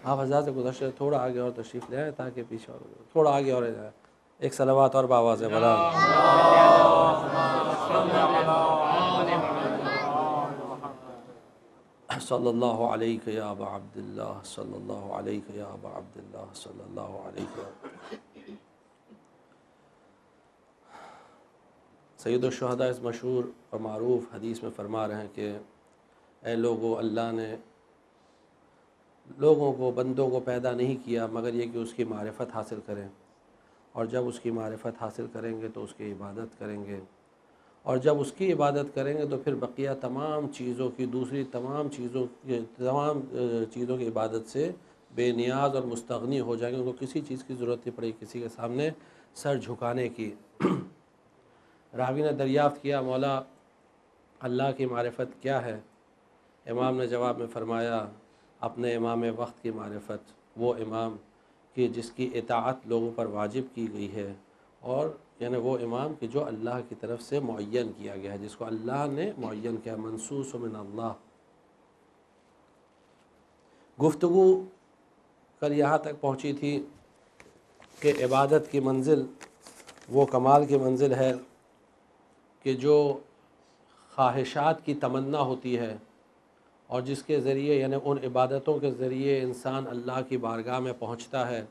آپ حضرات سے گزارش ہے تھوڑا آگے اور تشریف لے آئیں تاکہ پیچھے اور تھوڑا آگے اور جائے. ایک صلوات اور بآواز بلا. صلی اللہ علیہ یا ابا عبداللہ صلی اللہ علیہ یا ابا عبداللہ صلی اللہ علیہ. سید الشہداء اس مشہور اور معروف حدیث میں فرما رہے ہیں کہ اے لوگو، اللہ نے لوگوں کو، بندوں کو پیدا نہیں کیا مگر یہ کہ اس کی معرفت حاصل کریں، اور جب اس کی معرفت حاصل کریں گے تو اس کی عبادت کریں گے، اور جب اس کی عبادت کریں گے تو پھر بقیہ تمام چیزوں کی، دوسری تمام چیزوں کی عبادت سے بے نیاز اور مستغنی ہو جائیں گے. ان کو کسی چیز کی ضرورت نہیں پڑے گی کسی کے سامنے سر جھکانے کی. راوی نے دریافت کیا مولا اللہ کی معرفت کیا ہے؟ امام نے جواب میں فرمایا اپنے امام وقت کی معرفت، وہ امام کہ جس کی اطاعت لوگوں پر واجب کی گئی ہے، اور یعنی وہ امام کہ جو اللہ کی طرف سے معین کیا گیا ہے، جس کو اللہ نے معین کیا، منصوص من اللہ. گفتگو کل یہاں تک پہنچی تھی کہ عبادت کی منزل وہ کمال کی منزل ہے کہ جو خواہشات کی تمنا ہوتی ہے، اور جس کے ذریعے یعنی ان عبادتوں کے ذریعے انسان اللہ کی بارگاہ میں پہنچتا ہے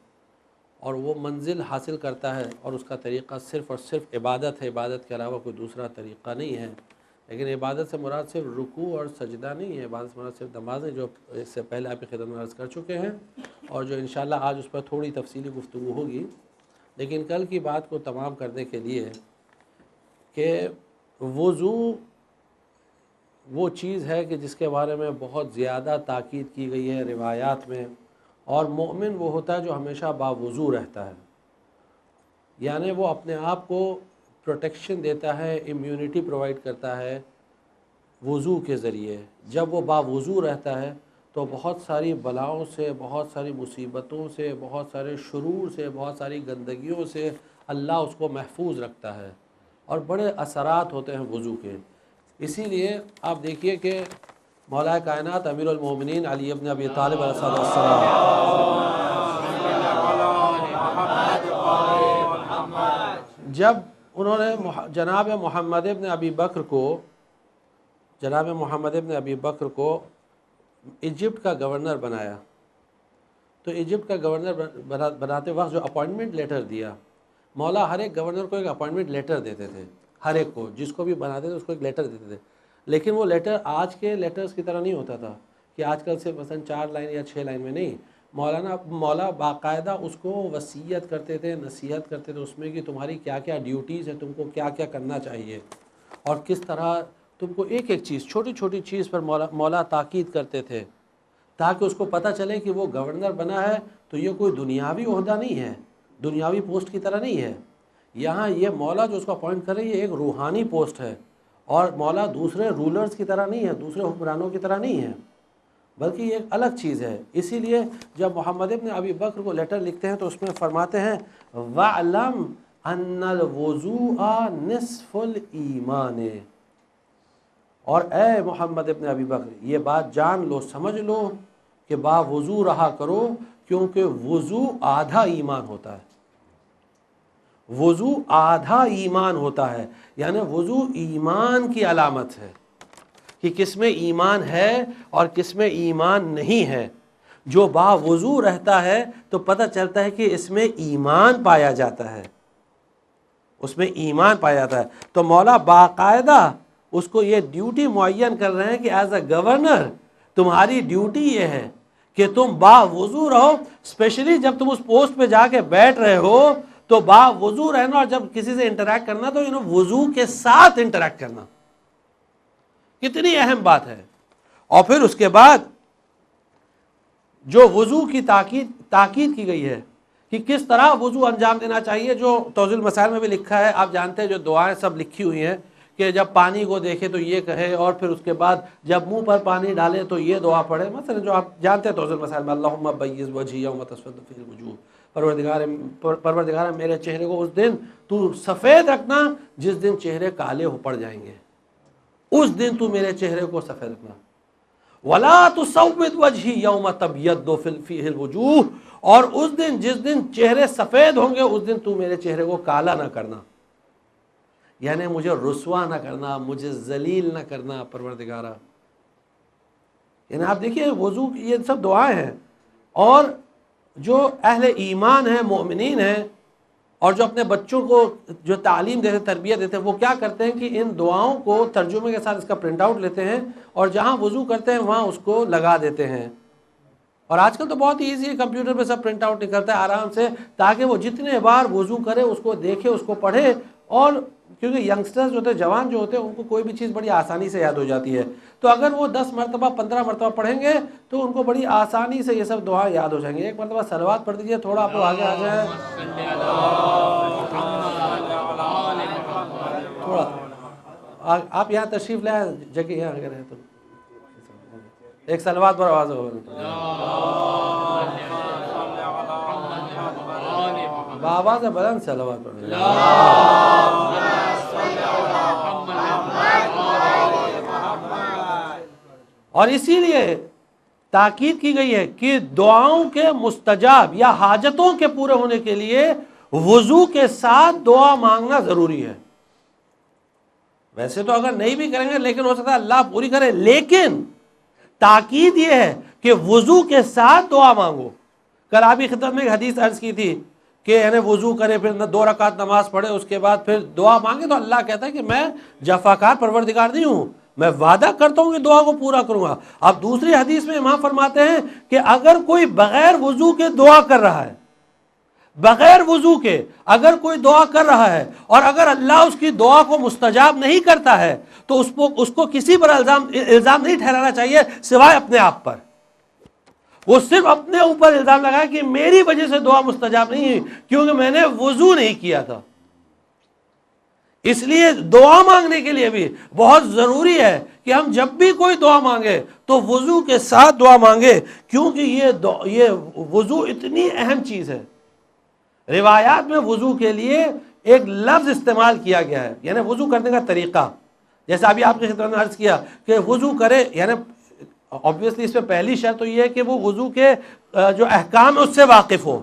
اور وہ منزل حاصل کرتا ہے، اور اس کا طریقہ صرف اور صرف عبادت ہے، عبادت کے علاوہ کوئی دوسرا طریقہ نہیں ہے. لیکن عبادت سے مراد صرف رکوع اور سجدہ نہیں ہے، عبادت سے مراد صرف نماز ہے، جو اس سے پہلے آپ کی خدمت میں عرض کر چکے ہیں، اور جو انشاءاللہ آج اس پر تھوڑی تفصیلی گفتگو ہوگی. لیکن کل کی بات کو تمام کرنے کے لیے کہ وضو وہ چیز ہے کہ جس کے بارے میں بہت زیادہ تاکید کی گئی ہے روایات میں، اور مومن وہ ہوتا ہے جو ہمیشہ باوضو رہتا ہے، یعنی وہ اپنے آپ کو پروٹیکشن دیتا ہے، امیونٹی پرووائڈ کرتا ہے وضو کے ذریعے. جب وہ باوضو رہتا ہے تو بہت ساری بلاؤں سے، بہت ساری مصیبتوں سے، بہت سارے شرور سے، بہت ساری گندگیوں سے اللہ اس کو محفوظ رکھتا ہے، اور بڑے اثرات ہوتے ہیں وضو کے. اسی لیے آپ دیکھیے کہ مولا کائنات امیر المومنین علی ابن ابی طالب علیہ السلام جب انہوں نے جناب محمد ابن ابی بکر کو ایجپٹ کا گورنر بنایا، تو ایجپٹ کا گورنر بناتے وقت جو اپوائنٹمنٹ لیٹر دیا، مولا ہر ایک گورنر کو ایک اپوائنٹمنٹ لیٹر دیتے تھے، ہر ایک کو جس کو بھی بناتے تھے اس کو ایک لیٹر دیتے تھے. لیکن وہ لیٹر آج کے لیٹرز کی طرح نہیں ہوتا تھا کہ آج کل سے مثلا 4 لائن یا 6 لائن میں نہیں. مولا باقاعدہ اس کو وصیت کرتے تھے، نصیحت کرتے تھے اس میں کہ تمہاری کیا کیا ڈیوٹیز ہیں، تم کو کیا کیا کرنا چاہیے، اور کس طرح تم کو ایک ایک چیز، چھوٹی چھوٹی چیز پر مولا تاکید کرتے تھے، تاکہ اس کو پتہ چلے کہ وہ گورنر بنا ہے تو یہ کوئی دنیاوی عہدہ نہیں ہے، دنیاوی پوسٹ کی طرح نہیں ہے. یہاں یہ مولا جو اس کو اپوائنٹ کر رہے ہیں یہ ایک روحانی پوسٹ ہے، اور مولا دوسرے رولرز کی طرح نہیں ہے، دوسرے حکمرانوں کی طرح نہیں ہے، بلکہ یہ ایک الگ چیز ہے. اسی لیے جب محمد ابن ابی بکر کو لیٹر لکھتے ہیں تو اس میں فرماتے ہیں وَعْلَمْ أَنَّ الْوُضُوءَ نِصْفُ الْإِيمَانِ، اور اے محمد ابن ابی بکر یہ بات جان لو، سمجھ لو کہ باوضو رہا کرو، کیونکہ وضو آدھا ایمان ہوتا ہے. وضو آدھا ایمان ہوتا ہے، یعنی وضو ایمان کی علامت ہے کہ کس میں ایمان ہے اور کس میں ایمان نہیں ہے. جو باوضو رہتا ہے تو پتہ چلتا ہے کہ اس میں ایمان پایا جاتا ہے، اس میں ایمان پایا جاتا ہے. تو مولا باقاعدہ اس کو یہ ڈیوٹی معین کر رہے ہیں کہ ایز اے گورنر تمہاری ڈیوٹی یہ ہے کہ تم باوضو رہو، اسپیشلی جب تم اس پوسٹ پہ جا کے بیٹھ رہے ہو تو باوضو رہنا، اور جب کسی سے انٹریکٹ کرنا تو وضو کے ساتھ انٹریکٹ کرنا. کتنی اہم بات ہے. اور پھر اس کے بعد جو وضو کی تاکید کی گئی ہے کہ کس طرح وضو انجام دینا چاہیے، جو توضیح المسائل میں بھی لکھا ہے، آپ جانتے ہیں جو دعائیں سب لکھی ہوئی ہیں کہ جب پانی کو دیکھے تو یہ کہے، اور پھر اس کے بعد جب منہ پر پانی ڈالے تو یہ دعا پڑھے. مثلا جو آپ جانتے ہیں توضیح المسائل میں اللہم بیض وجہی یوم تسود فیہ الوجوہ، پروردگار میرے چہرے کو اس دن تو سفید رکھنا جس دن چہرے کالے ہو پڑ جائیں گے، اس دن تو میرے چہرے کو سفید رکھنا. وَلَا تُسَوِّدْ وَجْهِي يَوْمَ تَبْيَضُّ فِيهِ الْوُجُوهُ، اور اس دن جس دن چہرے سفید ہوں گے اس دن تو میرے چہرے کو کالا نہ کرنا، یعنی مجھے رسوا نہ کرنا، مجھے ذلیل نہ کرنا پروردگارا۔ یعنی آپ دیکھیے وضو یہ سب دعائیں ہیں، اور جو اہل ایمان ہیں، مومنین ہیں، اور جو اپنے بچوں کو جو تعلیم دیتے، تربیت دیتے ہیں، وہ کیا کرتے ہیں کہ ان دعاؤں کو ترجمے کے ساتھ اس کا پرنٹ آؤٹ لیتے ہیں اور جہاں وضو کرتے ہیں وہاں اس کو لگا دیتے ہیں۔ اور آج کل تو بہت ایزی ہے، کمپیوٹر پہ سب پرنٹ آؤٹ نکلتا ہے آرام سے، تاکہ وہ جتنے بار وضو کرے اس کو دیکھے، اس کو پڑھے، اور کیونکہ ینگسٹرز جو ہوتے ہیں، جوان جو ہوتے ہیں، ان کو کوئی بھی چیز بڑی آسانی سے یاد ہو جاتی ہے، تو اگر وہ 10 مرتبہ 15 مرتبہ پڑھیں گے تو ان کو بڑی آسانی سے یہ سب دعا یاد ہو جائیں گے۔ ایک مرتبہ صلوات پڑھ دیجئے، تھوڑا آپ آگے آ جائیں، تھوڑا آپ یہاں تشریف لائیں، جگہ یہاں اگر ہے تو ایک صلوات پر آواز ہو، بآواز بلند صلوات پڑھ، اور اسی لیے تاکید کی گئی ہے کہ دعاؤں کے مستجاب یا حاجتوں کے پورے ہونے کے لیے وضو کے ساتھ دعا مانگنا ضروری ہے۔ ویسے تو اگر نہیں بھی کریں گے لیکن ہو سکتا ہے اللہ پوری کرے، لیکن تاکید یہ ہے کہ وضو کے ساتھ دعا مانگو۔ کل آپ کی خدمت میں ایک حدیث عرض کی تھی کہ یعنی وضو کرے، پھر 2 رکعت نماز پڑھے، اس کے بعد پھر دعا مانگے، تو اللہ کہتا ہے کہ میں جفاکار پروردگار نہیں ہوں، میں وعدہ کرتا ہوں کہ دعا کو پورا کروں گا۔ اب دوسری حدیث میں امام فرماتے ہیں کہ اگر کوئی بغیر وضو کے دعا کر رہا ہے، بغیر وضو کے اگر کوئی دعا کر رہا ہے، اور اگر اللہ اس کی دعا کو مستجاب نہیں کرتا ہے، تو اس کو کسی پر الزام نہیں ٹھہرانا چاہیے سوائے اپنے آپ پر۔ وہ صرف اپنے اوپر الزام لگائے کہ میری وجہ سے دعا مستجاب نہیں ہے، کیونکہ میں نے وضو نہیں کیا تھا۔ اس لیے دعا مانگنے کے لیے بھی بہت ضروری ہے کہ ہم جب بھی کوئی دعا مانگے تو وضو کے ساتھ دعا مانگے، کیونکہ یہ وضو اتنی اہم چیز ہے۔ روایات میں وضو کے لیے ایک لفظ استعمال کیا گیا ہے، یعنی وضو کرنے کا طریقہ، جیسے ابھی آپ کی خدمت میں عرض کیا کہ وضو کرے، یعنی obviously اس میں پہلی شرط تو یہ ہے کہ وہ وضو کے جو احکام ہے اس سے واقف ہو۔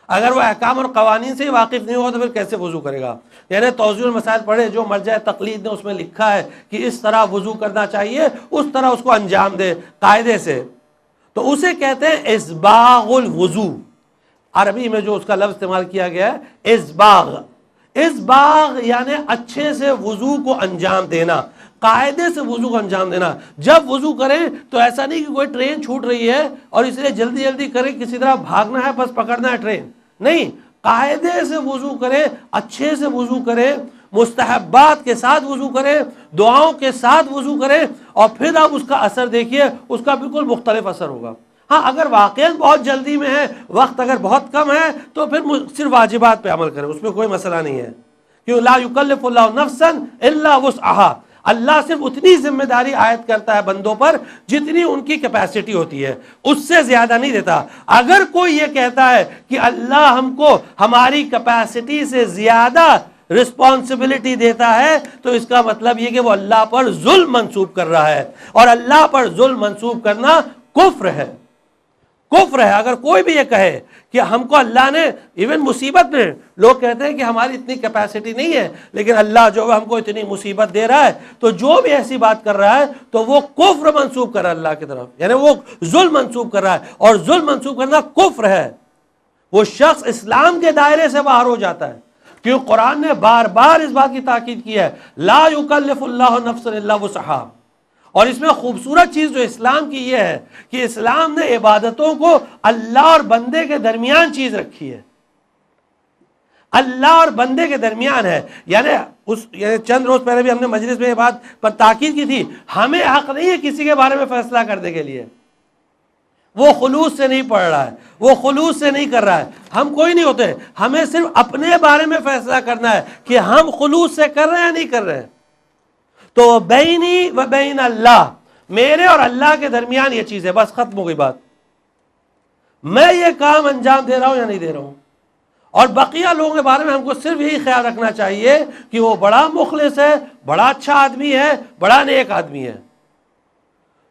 اگر وہ احکام اور قوانین سے ہی واقف نہیں ہو تو پھر کیسے وضو کرے گا؟ یعنی توضیح المسائل پڑھے، جو مرجع تقلید نے اس میں لکھا ہے کہ اس طرح وضو کرنا چاہیے، اس طرح اس کو انجام دے قاعدے سے، تو اسے کہتے ہیں اسباغ الوضو۔ عربی میں جو اس کا لفظ استعمال کیا گیا ہے اسباغ، اسباغ یعنی اچھے سے وضو کو انجام دینا، قاعدے سے وضو کو انجام دینا۔ جب وضو کریں تو ایسا نہیں کہ کوئی ٹرین چھوٹ رہی ہے اور اس لیے جلدی جلدی کریں، کسی طرح بھاگنا ہے، بس پکڑنا ہے ٹرین، نہیں، قاعدے سے وضو کریں، اچھے سے وضو کریں، مستحبات کے ساتھ وضو کریں، دعاؤں کے ساتھ وضو کریں، اور پھر آپ اس کا اثر دیکھیے، اس کا بالکل مختلف اثر ہوگا۔ ہاں اگر واقعاً بہت جلدی میں ہے، وقت اگر بہت کم ہے، تو پھر صرف واجبات پہ عمل کریں، اس میں کوئی مسئلہ نہیں ہے، کیوں لا یکلف اللہ نفسا الا وسعها۔ اللہ صرف اتنی ذمہ داری عائد کرتا ہے بندوں پر جتنی ان کی کیپیسٹی ہوتی ہے، اس سے زیادہ نہیں دیتا۔ اگر کوئی یہ کہتا ہے کہ اللہ ہم کو ہماری کیپیسٹی سے زیادہ رسپانسبلٹی دیتا ہے، تو اس کا مطلب یہ کہ وہ اللہ پر ظلم منسوب کر رہا ہے، اور اللہ پر ظلم منسوب کرنا کفر ہے، کفر ہے۔ اگر کوئی بھی یہ کہے کہ ہم کو اللہ نے، ایون مصیبت میں لوگ کہتے ہیں کہ ہماری اتنی کیپیسٹی نہیں ہے لیکن اللہ جو ہے ہم کو اتنی مصیبت دے رہا ہے، تو جو بھی ایسی بات کر رہا ہے تو وہ کفر منسوب کر رہا ہے اللہ کی طرف، یعنی وہ ظلم منسوب کر رہا ہے، اور ظلم منسوب کرنا کفر ہے۔ وہ شخص اسلام کے دائرے سے باہر ہو جاتا ہے، کیوں قرآن نے بار بار اس بات کی تاکید کی ہے، لا یکلف اللہ نفسا الا وسعها۔ اور اس میں خوبصورت چیز جو اسلام کی یہ ہے کہ اسلام نے عبادتوں کو اللہ اور بندے کے درمیان چیز رکھی ہے، اللہ اور بندے کے درمیان ہے۔ یعنی چند روز پہلے بھی ہم نے مجلس میں یہ بات پر تاکید کی تھی، ہمیں حق نہیں ہے کسی کے بارے میں فیصلہ کرنے کے لیے، وہ خلوص سے نہیں پڑھ رہا ہے، وہ خلوص سے نہیں کر رہا ہے، ہم کوئی نہیں ہوتے، ہمیں صرف اپنے بارے میں فیصلہ کرنا ہے کہ ہم خلوص سے کر رہے ہیں یا نہیں کر رہے ہیں۔ تو بینی و بین اللہ، میرے اور اللہ کے درمیان یہ چیز ہے، بس ختم ہو گئی بات، میں یہ کام انجام دے رہا ہوں یا نہیں دے رہا ہوں۔ اور بقیہ لوگوں کے بارے میں ہم کو صرف یہی خیال رکھنا چاہیے کہ وہ بڑا مخلص ہے، بڑا اچھا آدمی ہے، بڑا نیک آدمی ہے۔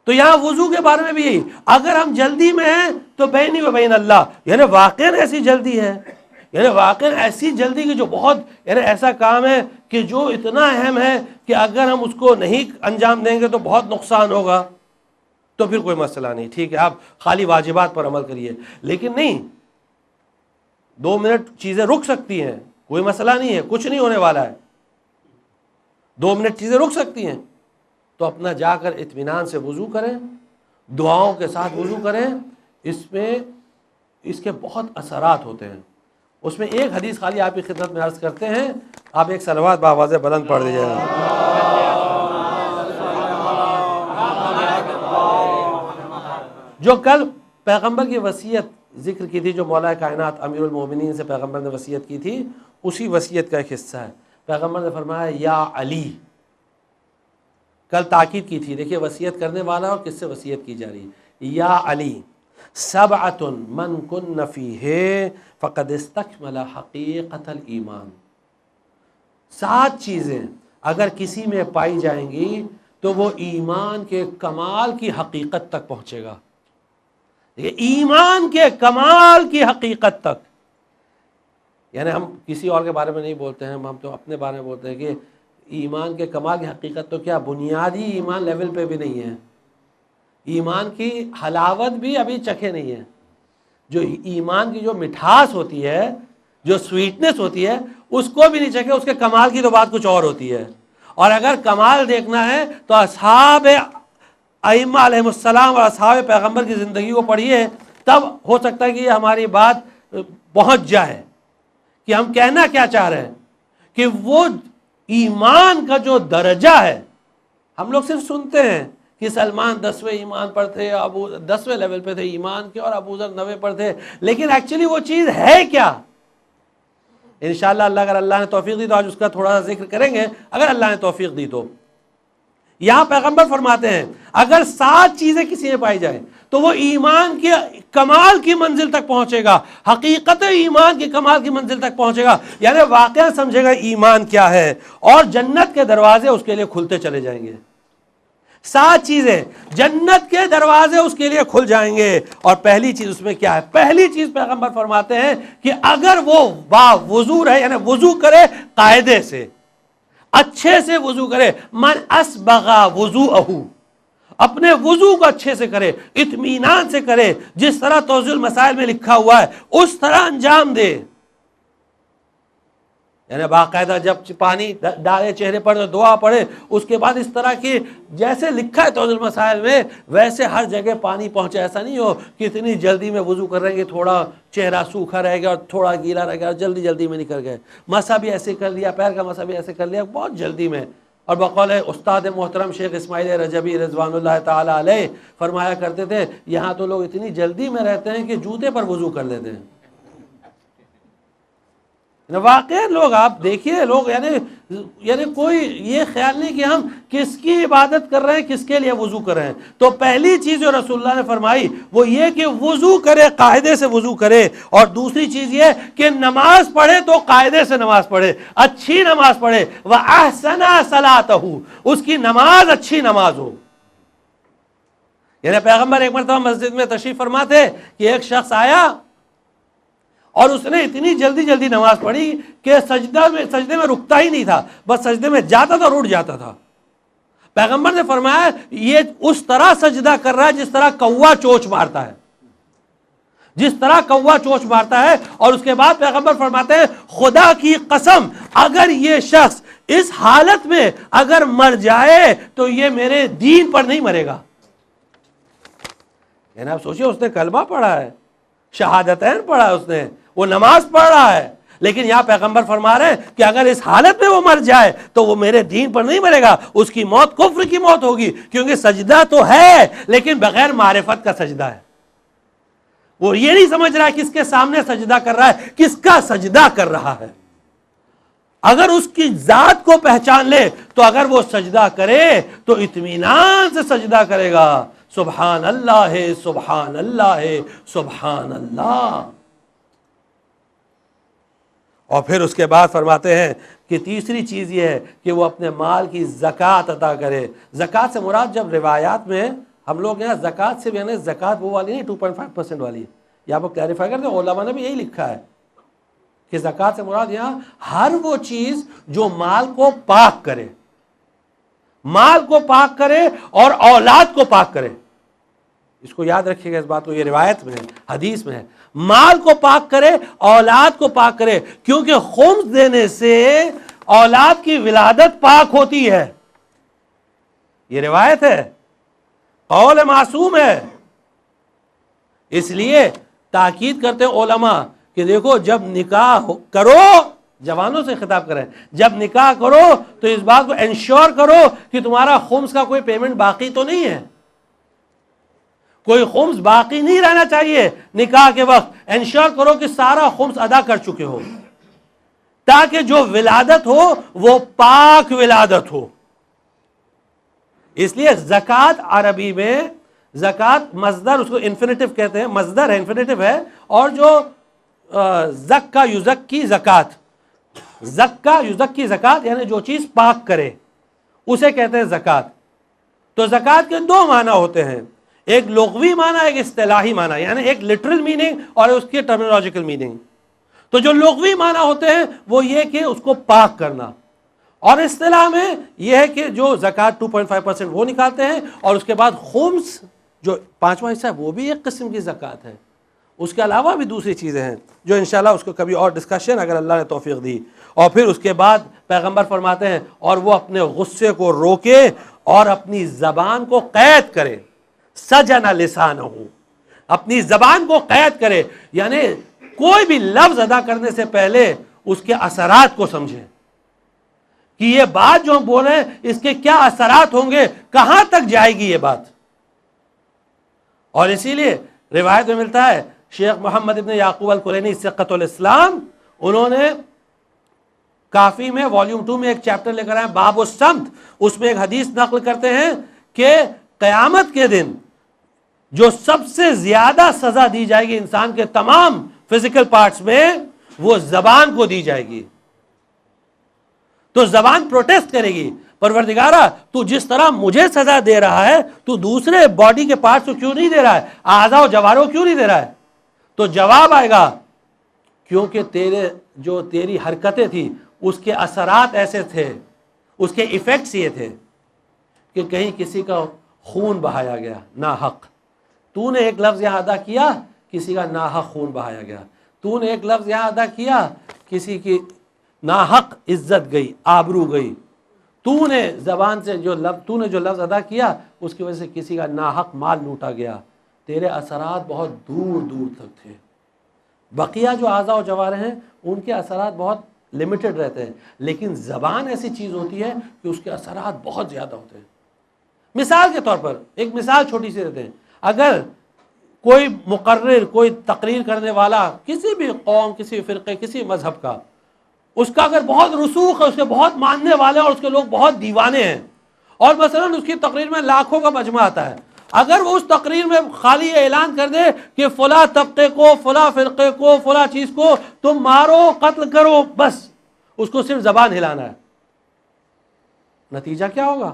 تو یہاں وضو کے بارے میں بھی یہی، اگر ہم جلدی میں ہیں تو بینی و بین اللہ، یعنی واقعاً ایسی جلدی ہے، یعنی واقعاً ایسی جلدی کہ جو بہت، یعنی ایسا کام ہے کہ جو اتنا اہم ہے کہ اگر ہم اس کو نہیں انجام دیں گے تو بہت نقصان ہوگا، تو پھر کوئی مسئلہ نہیں، ٹھیک ہے آپ خالی واجبات پر عمل کریے، لیکن نہیں 2 منٹ چیزیں رک سکتی ہیں، کوئی مسئلہ نہیں ہے، کچھ نہیں ہونے والا ہے، 2 منٹ چیزیں رک سکتی ہیں، تو اپنا جا کر اطمینان سے وضو کریں، دعاؤں کے ساتھ وضو کریں، اس کے بہت اثرات ہوتے ہیں۔ اس میں ایک حدیث خالی آپ کی خدمت میں عرض کرتے ہیں، آپ ایک صلوات بآواز بلند پڑھ دیجیے گا۔ جو کل پیغمبر کی وصیت ذکر کی تھی، جو مولا کائنات امیر المومنین سے پیغمبر نے وصیت کی تھی، اسی وصیت کا ایک حصہ ہے۔ پیغمبر نے فرمایا یا علی، کل تاکید کی تھی، دیکھیے وصیت کرنے والا اور کس سے وصیت کی جا رہی ہے، یا علی سبعۃ من کن فیہ فقد استکمل حقیقت الایمان، 7 چیزیں اگر کسی میں پائی جائیں گی تو وہ ایمان کے کمال کی حقیقت تک پہنچے گا، ایمان کے کمال کی حقیقت تک، یعنی ہم کسی اور کے بارے میں نہیں بولتے ہیں، ہم تو اپنے بارے میں بولتے ہیں کہ ایمان کے کمال کی حقیقت تو کیا بنیادی ایمان لیول پہ بھی نہیں ہے، ایمان کی حلاوت بھی ابھی چکھے نہیں ہے، جو ایمان کی جو مٹھاس ہوتی ہے، جو سویٹنس ہوتی ہے، اس کو بھی نہیں چکھے، اس کے کمال کی تو بات کچھ اور ہوتی ہے۔ اور اگر کمال دیکھنا ہے تو اصحاب ائمہ علیہ السلام اور اصحاب پیغمبر کی زندگی کو پڑھیے، تب ہو سکتا ہے کہ یہ ہماری بات پہنچ جائے کہ ہم کہنا کیا چاہ رہے ہیں، کہ وہ ایمان کا جو درجہ ہے، ہم لوگ صرف سنتے ہیں کہ سلمان 10ویں ایمان پر تھے، ابو 10ویں لیول پہ تھے ایمان کے، اور ابو ذر 9ویں پر تھے، لیکن ایکچولی وہ چیز ہے کیا؟ انشاءاللہ اگر اللہ نے توفیق دی تو آج اس کا تھوڑا سا ذکر کریں گے، اگر اللہ نے توفیق دی تو۔ یہاں پیغمبر فرماتے ہیں اگر 7 چیزیں کسی میں پائی جائیں تو وہ ایمان کے کمال کی منزل تک پہنچے گا، حقیقت ایمان کے کمال کی منزل تک پہنچے گا، یعنی واقعہ سمجھے گا ایمان کیا ہے، اور جنت کے دروازے اس کے لیے کھلتے چلے جائیں گے۔ 7 چیزیں، جنت کے دروازے اس کے لیے کھل جائیں گے، اور پہلی چیز اس میں کیا ہے؟ پہلی چیز پیغمبر فرماتے ہیں کہ اگر وہ با وضو رہے، یعنی وضو کرے قاعدے سے، اچھے سے وضو کرے، من اسبغ وضوءہ، اپنے وضو کو اچھے سے کرے، اطمینان سے کرے، جس طرح توضیح المسائل میں لکھا ہوا ہے اس طرح انجام دے، یعنی باقاعدہ جب پانی ڈالے چہرے پر تو دعا پڑھے، اس کے بعد اس طرح کی جیسے لکھا ہے توضیح المسائل میں ویسے ہر جگہ پانی پہنچے، ایسا نہیں ہو کہ اتنی جلدی میں وضو کر رہے ہیں کہ تھوڑا چہرہ سوکھا رہ گیا اور تھوڑا گیلا رہ گیا اور جلدی جلدی میں نکل گئے، مسح بھی ایسے کر لیا، پیر کا مسح بھی ایسے کر لیا بہت جلدی میں۔ اور بقول استاد محترم شیخ اسماعیل رجبی رضوان اللہ تعالی علیہ فرمایا کرتے تھے، یہاں تو لوگ اتنی جلدی میں رہتے ہیں کہ جوتے پر وضو کر لیتے ہیں۔ واقعی لوگ آپ دیکھیے، لوگ یعنی کوئی یہ خیال نہیں کہ ہم کس کی عبادت کر رہے ہیں، کس کے لیے وضو کر رہے ہیں۔ تو پہلی چیز جو رسول اللہ نے فرمائی وہ یہ کہ وضو کرے، قاعدے سے وضو کرے، اور دوسری چیز یہ کہ نماز پڑھے تو قاعدے سے نماز پڑھے، اچھی نماز پڑھے، وَأَحْسَنَ صَلَاتَهُ، اس کی نماز اچھی نماز ہو۔ یعنی پیغمبر ایک مرتبہ مسجد میں تشریف فرما تھے کہ ایک شخص آیا اور اس نے اتنی جلدی جلدی نماز پڑھی کہ سجدے میں رکتا ہی نہیں تھا، بس سجدے میں جاتا تھا اور اٹھ جاتا تھا۔ پیغمبر نے فرمایا یہ اس طرح سجدہ کر رہا ہے جس طرح کوا چونچ مارتا ہے، جس طرح کوا چونچ مارتا ہے۔ اور اس کے بعد پیغمبر فرماتے ہیں خدا کی قسم اگر یہ شخص اس حالت میں اگر مر جائے تو یہ میرے دین پر نہیں مرے گا۔ یعنی آپ سوچیں اس نے کلمہ پڑھا ہے، شہادتین پڑھا ہے، اس نے وہ نماز پڑھ رہا ہے، لیکن یہاں پیغمبر فرما رہے ہیں کہ اگر اس حالت میں وہ مر جائے تو وہ میرے دین پر نہیں مرے گا، اس کی موت کفر کی موت ہوگی، کیونکہ سجدہ تو ہے لیکن بغیر معرفت کا سجدہ ہے۔ وہ یہ نہیں سمجھ رہا ہے کس کے سامنے سجدہ کر رہا ہے، کس کا سجدہ کر رہا ہے۔ اگر اس کی ذات کو پہچان لے تو اگر وہ سجدہ کرے تو اطمینان سے سجدہ کرے گا، سبحان اللہ سبحان اللہ سبحان اللہ۔ اور پھر اس کے بعد فرماتے ہیں کہ تیسری چیز یہ ہے کہ وہ اپنے مال کی زکوٰۃ عطا کرے۔ زکوٰۃ سے مراد جب روایات میں ہم لوگ یہاں زکوٰۃ سے بھی یعنی زکوٰۃ وہ والی نہیں 2.5% والی ہے، یہ آپ کو کلیریفائی کر دیں، علماء نے بھی یہی لکھا ہے کہ زکوٰۃ سے مراد یہاں ہر وہ چیز جو مال کو پاک کرے، مال کو پاک کرے اور اولاد کو پاک کرے. اس کو یاد رکھیے گا، اس بات کو، یہ روایت میں ہے، حدیث میں ہے، مال کو پاک کرے، اولاد کو پاک کرے، کیونکہ خمس دینے سے اولاد کی ولادت پاک ہوتی ہے. یہ روایت ہے، قول معصوم ہے. اس لیے تاکید کرتے ہیں علماء کہ دیکھو جب نکاح کرو، جوانوں سے خطاب کریں، جب نکاح کرو تو اس بات کو انشور کرو کہ تمہارا خمس کا کوئی پیمنٹ باقی تو نہیں ہے، کوئی خمس باقی نہیں رہنا چاہیے. نکاح کے وقت انشور کرو کہ سارا خمس ادا کر چکے ہو، تاکہ جو ولادت ہو وہ پاک ولادت ہو. اس لیے زکوٰۃ عربی میں، زکوٰۃ مصدر اس کو انفینیٹو کہتے ہیں، مصدر ہے، انفینیٹو ہے، اور جو زکا یزکی زکوٰۃ، زکا یزکی زکوٰۃ یعنی جو چیز پاک کرے اسے کہتے ہیں زکوٰۃ. تو زکوٰۃ کے دو معنی ہوتے ہیں، ایک لغوی معنی، ایک اصطلاحی معنی، یعنی ایک لٹرل میننگ اور اس کی ٹرمینولوجیکل میننگ. تو جو لغوی معنی ہوتے ہیں وہ یہ کہ اس کو پاک کرنا، اور اصطلاح میں یہ ہے کہ جو زکوٰۃ 2.5% وہ نکالتے ہیں، اور اس کے بعد خمس جو 5واں حصہ ہے وہ بھی ایک قسم کی زکوٰۃ ہے. اس کے علاوہ بھی دوسری چیزیں ہیں جو انشاءاللہ اس کو کبھی اور ڈسکشن اگر اللہ نے توفیق دی. اور پھر اس کے بعد پیغمبر فرماتے ہیں اور وہ اپنے غصے کو روکے اور اپنی زبان کو قید کرے، سجن لسانہ، اپنی زبان کو قید کرے، یعنی کوئی بھی لفظ ادا کرنے سے پہلے اس کے اثرات کو سمجھے کہ یہ بات جو ہم بول رہے ہیں اس کے کیا اثرات ہوں گے، کہاں تک جائے گی یہ بات. اور اسی لیے روایت میں ملتا ہے، شیخ محمد ابن یعقوب الکلینی ثقۃ الاسلام، انہوں نے کافی میں والیوم 2 میں ایک چیپٹر لے کر آئے باب الصمت، اس میں ایک حدیث نقل کرتے ہیں کہ قیامت کے دن جو سب سے زیادہ سزا دی جائے گی انسان کے تمام فزیکل پارٹس میں، وہ زبان کو دی جائے گی. تو زبان پروٹیسٹ کرے گی، پروردگارا تو جس طرح مجھے سزا دے رہا ہے تو دوسرے باڈی کے پارٹس کو کیوں نہیں دے رہا ہے، اعضاء و جوارح کو کیوں نہیں دے رہا ہے؟ تو جواب آئے گا کیونکہ تیری حرکتیں تھی اس کے اثرات ایسے تھے، اس کے ایفیکٹس یہ تھے کہ کہیں کسی کا خون بہایا گیا ناحق، تو نے ایک لفظ یہاں ادا کیا، کسی کا ناحق خون بہایا گیا، تو نے ایک لفظ یہاں ادا کیا، کسی کی ناحق عزت گئی، آبرو گئی، تو نے زبان سے جو لفظ ادا کیا اس کی وجہ سے کسی کا ناحق مال لوٹا گیا. تیرے اثرات بہت دور دور تک تھے. بقیہ جو اعضاء و جوارح ہیں ان کے اثرات بہت لمیٹڈ رہتے ہیں، لیکن زبان ایسی چیز ہوتی ہے کہ اس کے اثرات بہت زیادہ ہوتے ہیں. مثال کے طور پر ایک مثال چھوٹی سی دیتے ہیں، اگر کوئی مقرر، کوئی تقریر کرنے والا کسی بھی قوم، کسی فرقے، کسی مذہب کا، اس کا اگر بہت رسوخ ہے، اس کے بہت ماننے والے اور اس کے لوگ بہت دیوانے ہیں، اور مثلا اس کی تقریر میں لاکھوں کا مجمع آتا ہے، اگر وہ اس تقریر میں خالی یہ اعلان کر دے کہ فلاں طبقے کو، فلاں فرقے کو، فلاں چیز کو تم مارو، قتل کرو، بس اس کو صرف زبان ہلانا ہے، نتیجہ کیا ہوگا؟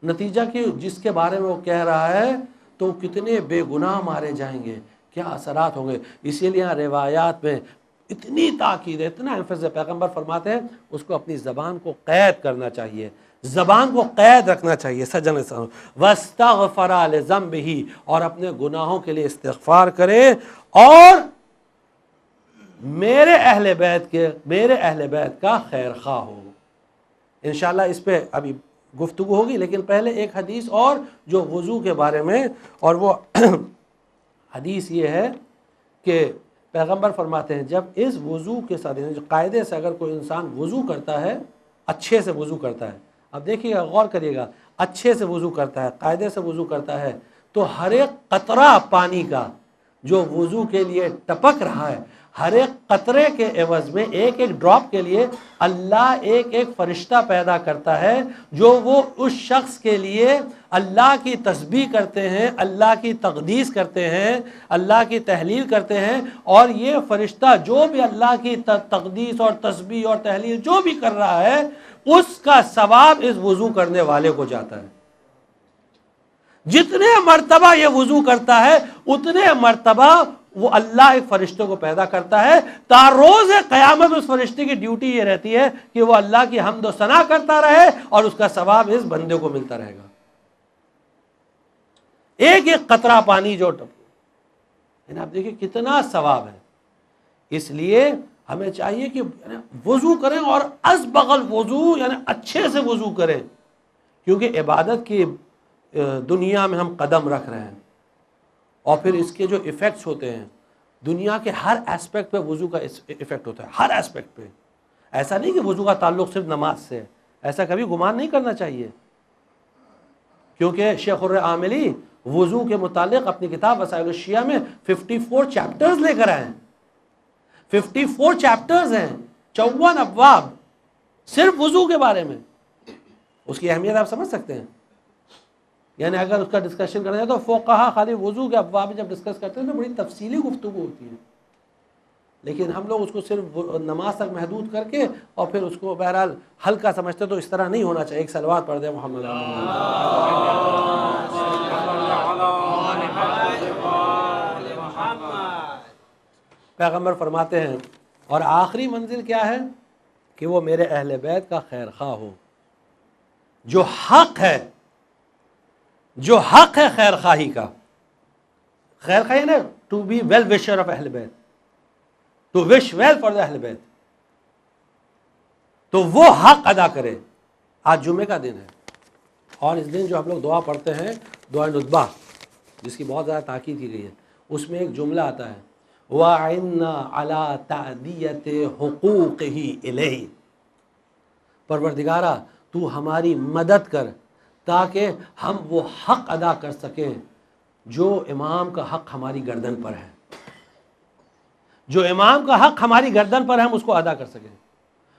نتیجہ کہ جس کے بارے میں وہ کہہ رہا ہے تو کتنے بے گناہ مارے جائیں گے، کیا اثرات ہوں گے. اسی لیے روایات میں اتنی تاکید ہے، اتنا ایمفیسس ہے، پیغمبر فرماتے ہیں اس کو اپنی زبان کو قید کرنا چاہیے، زبان کو قید رکھنا چاہیے. سجن واستغفر لذنبہ، اور اپنے گناہوں کے لیے استغفار کرے، اور میرے اہل بیت کا خیر خواہ ہو. انشاءاللہ اس پہ ابھی گفتگو ہوگی، لیکن پہلے ایک حدیث اور جو وضو کے بارے میں، اور وہ حدیث یہ ہے کہ پیغمبر فرماتے ہیں جب اس وضو کے ساتھ، قاعدے سے اگر کوئی انسان وضو کرتا ہے، اچھے سے وضو کرتا ہے، اب دیکھیے گا، غور کریے گا، اچھے سے وضو کرتا ہے، قاعدے سے وضو کرتا ہے، تو ہر ایک قطرہ پانی کا جو وضو کے لیے ٹپک رہا ہے، ہر ایک قطرے کے عوض میں، ایک ایک ڈراپ کے لیے اللہ ایک ایک فرشتہ پیدا کرتا ہے جو وہ اس شخص کے لیے اللہ کی تسبیح کرتے ہیں، اللہ کی تقدیس کرتے ہیں، اللہ کی تحلیل کرتے ہیں. اور یہ فرشتہ جو بھی اللہ کی تقدیس اور تسبیح اور تحلیل جو بھی کر رہا ہے، اس کا ثواب اس وضو کرنے والے کو جاتا ہے. جتنے مرتبہ یہ وضو کرتا ہے اتنے مرتبہ وہ اللہ ایک فرشتے کو پیدا کرتا ہے، تا روز قیامت اس فرشتے کی ڈیوٹی یہ رہتی ہے کہ وہ اللہ کی حمد و ثنا کرتا رہے اور اس کا ثواب اس بندے کو ملتا رہے گا۔ ایک ایک قطرہ پانی جو یعنی آپ دیکھیں کتنا ثواب ہے۔ اس لیے ہمیں چاہیے کہ وضو کریں اور از بغل وضو یعنی اچھے سے وضو کریں، کیونکہ عبادت کی دنیا میں ہم قدم رکھ رہے ہیں اور پھر اس کے جو ایفیکٹس ہوتے ہیں دنیا کے ہر ایسپیکٹ پہ وضو کا ایفیکٹ ہوتا ہے، ہر ایسپیکٹ پہ۔ ایسا نہیں کہ وضو کا تعلق صرف نماز سے، ایسا کبھی گمان نہیں کرنا چاہیے، کیونکہ شیخ العاملی وضو کے متعلق اپنی کتاب وسائل الشیعہ میں 54 چیپٹرز لے کر آئے ہیں۔ 54 چیپٹرز ہیں، 54 ابواب صرف وضو کے بارے میں۔ اس کی اہمیت آپ سمجھ سکتے ہیں؟ یعنی اگر اس کا ڈسکشن کرنا ہے تو فقہا خالی وضو کے ابواب میں جب ڈسکس کرتے ہیں تو بڑی تفصیلی گفتگو ہوتی ہے، لیکن ہم لوگ اس کو صرف نماز تک محدود کر کے اور پھر اس کو بہرحال ہلکا سمجھتے، تو اس طرح نہیں ہونا چاہیے۔ ایک صلوات پڑھ دیں محمد پیغمبر فرماتے ہیں اور آخری منزل کیا ہے کہ وہ میرے اہل بیت کا خیر خواہ ہو، جو حق ہے، جو حق ہے خیر خواہی کا۔ خیر خواہی نا to be well wisher of اہل بیت، to wish well for the اہل بیت، تو وہ حق ادا کرے۔ آج جمعے کا دن ہے اور اس دن جو ہم لوگ دعا پڑھتے ہیں دعا ندبہ، جس کی بہت زیادہ تاکید کی گئی ہے، اس میں ایک جملہ آتا ہے وَعِنَّا عَلَىٰ تَعْدِيَةِ حُقُوقِهِ إِلَيْهِ، پروردگارہ تو ہماری مدد کر تاکہ ہم وہ حق ادا کر سکیں جو امام کا حق ہماری گردن پر ہے، جو امام کا حق ہماری گردن پر ہے ہم اس کو ادا کر سکیں۔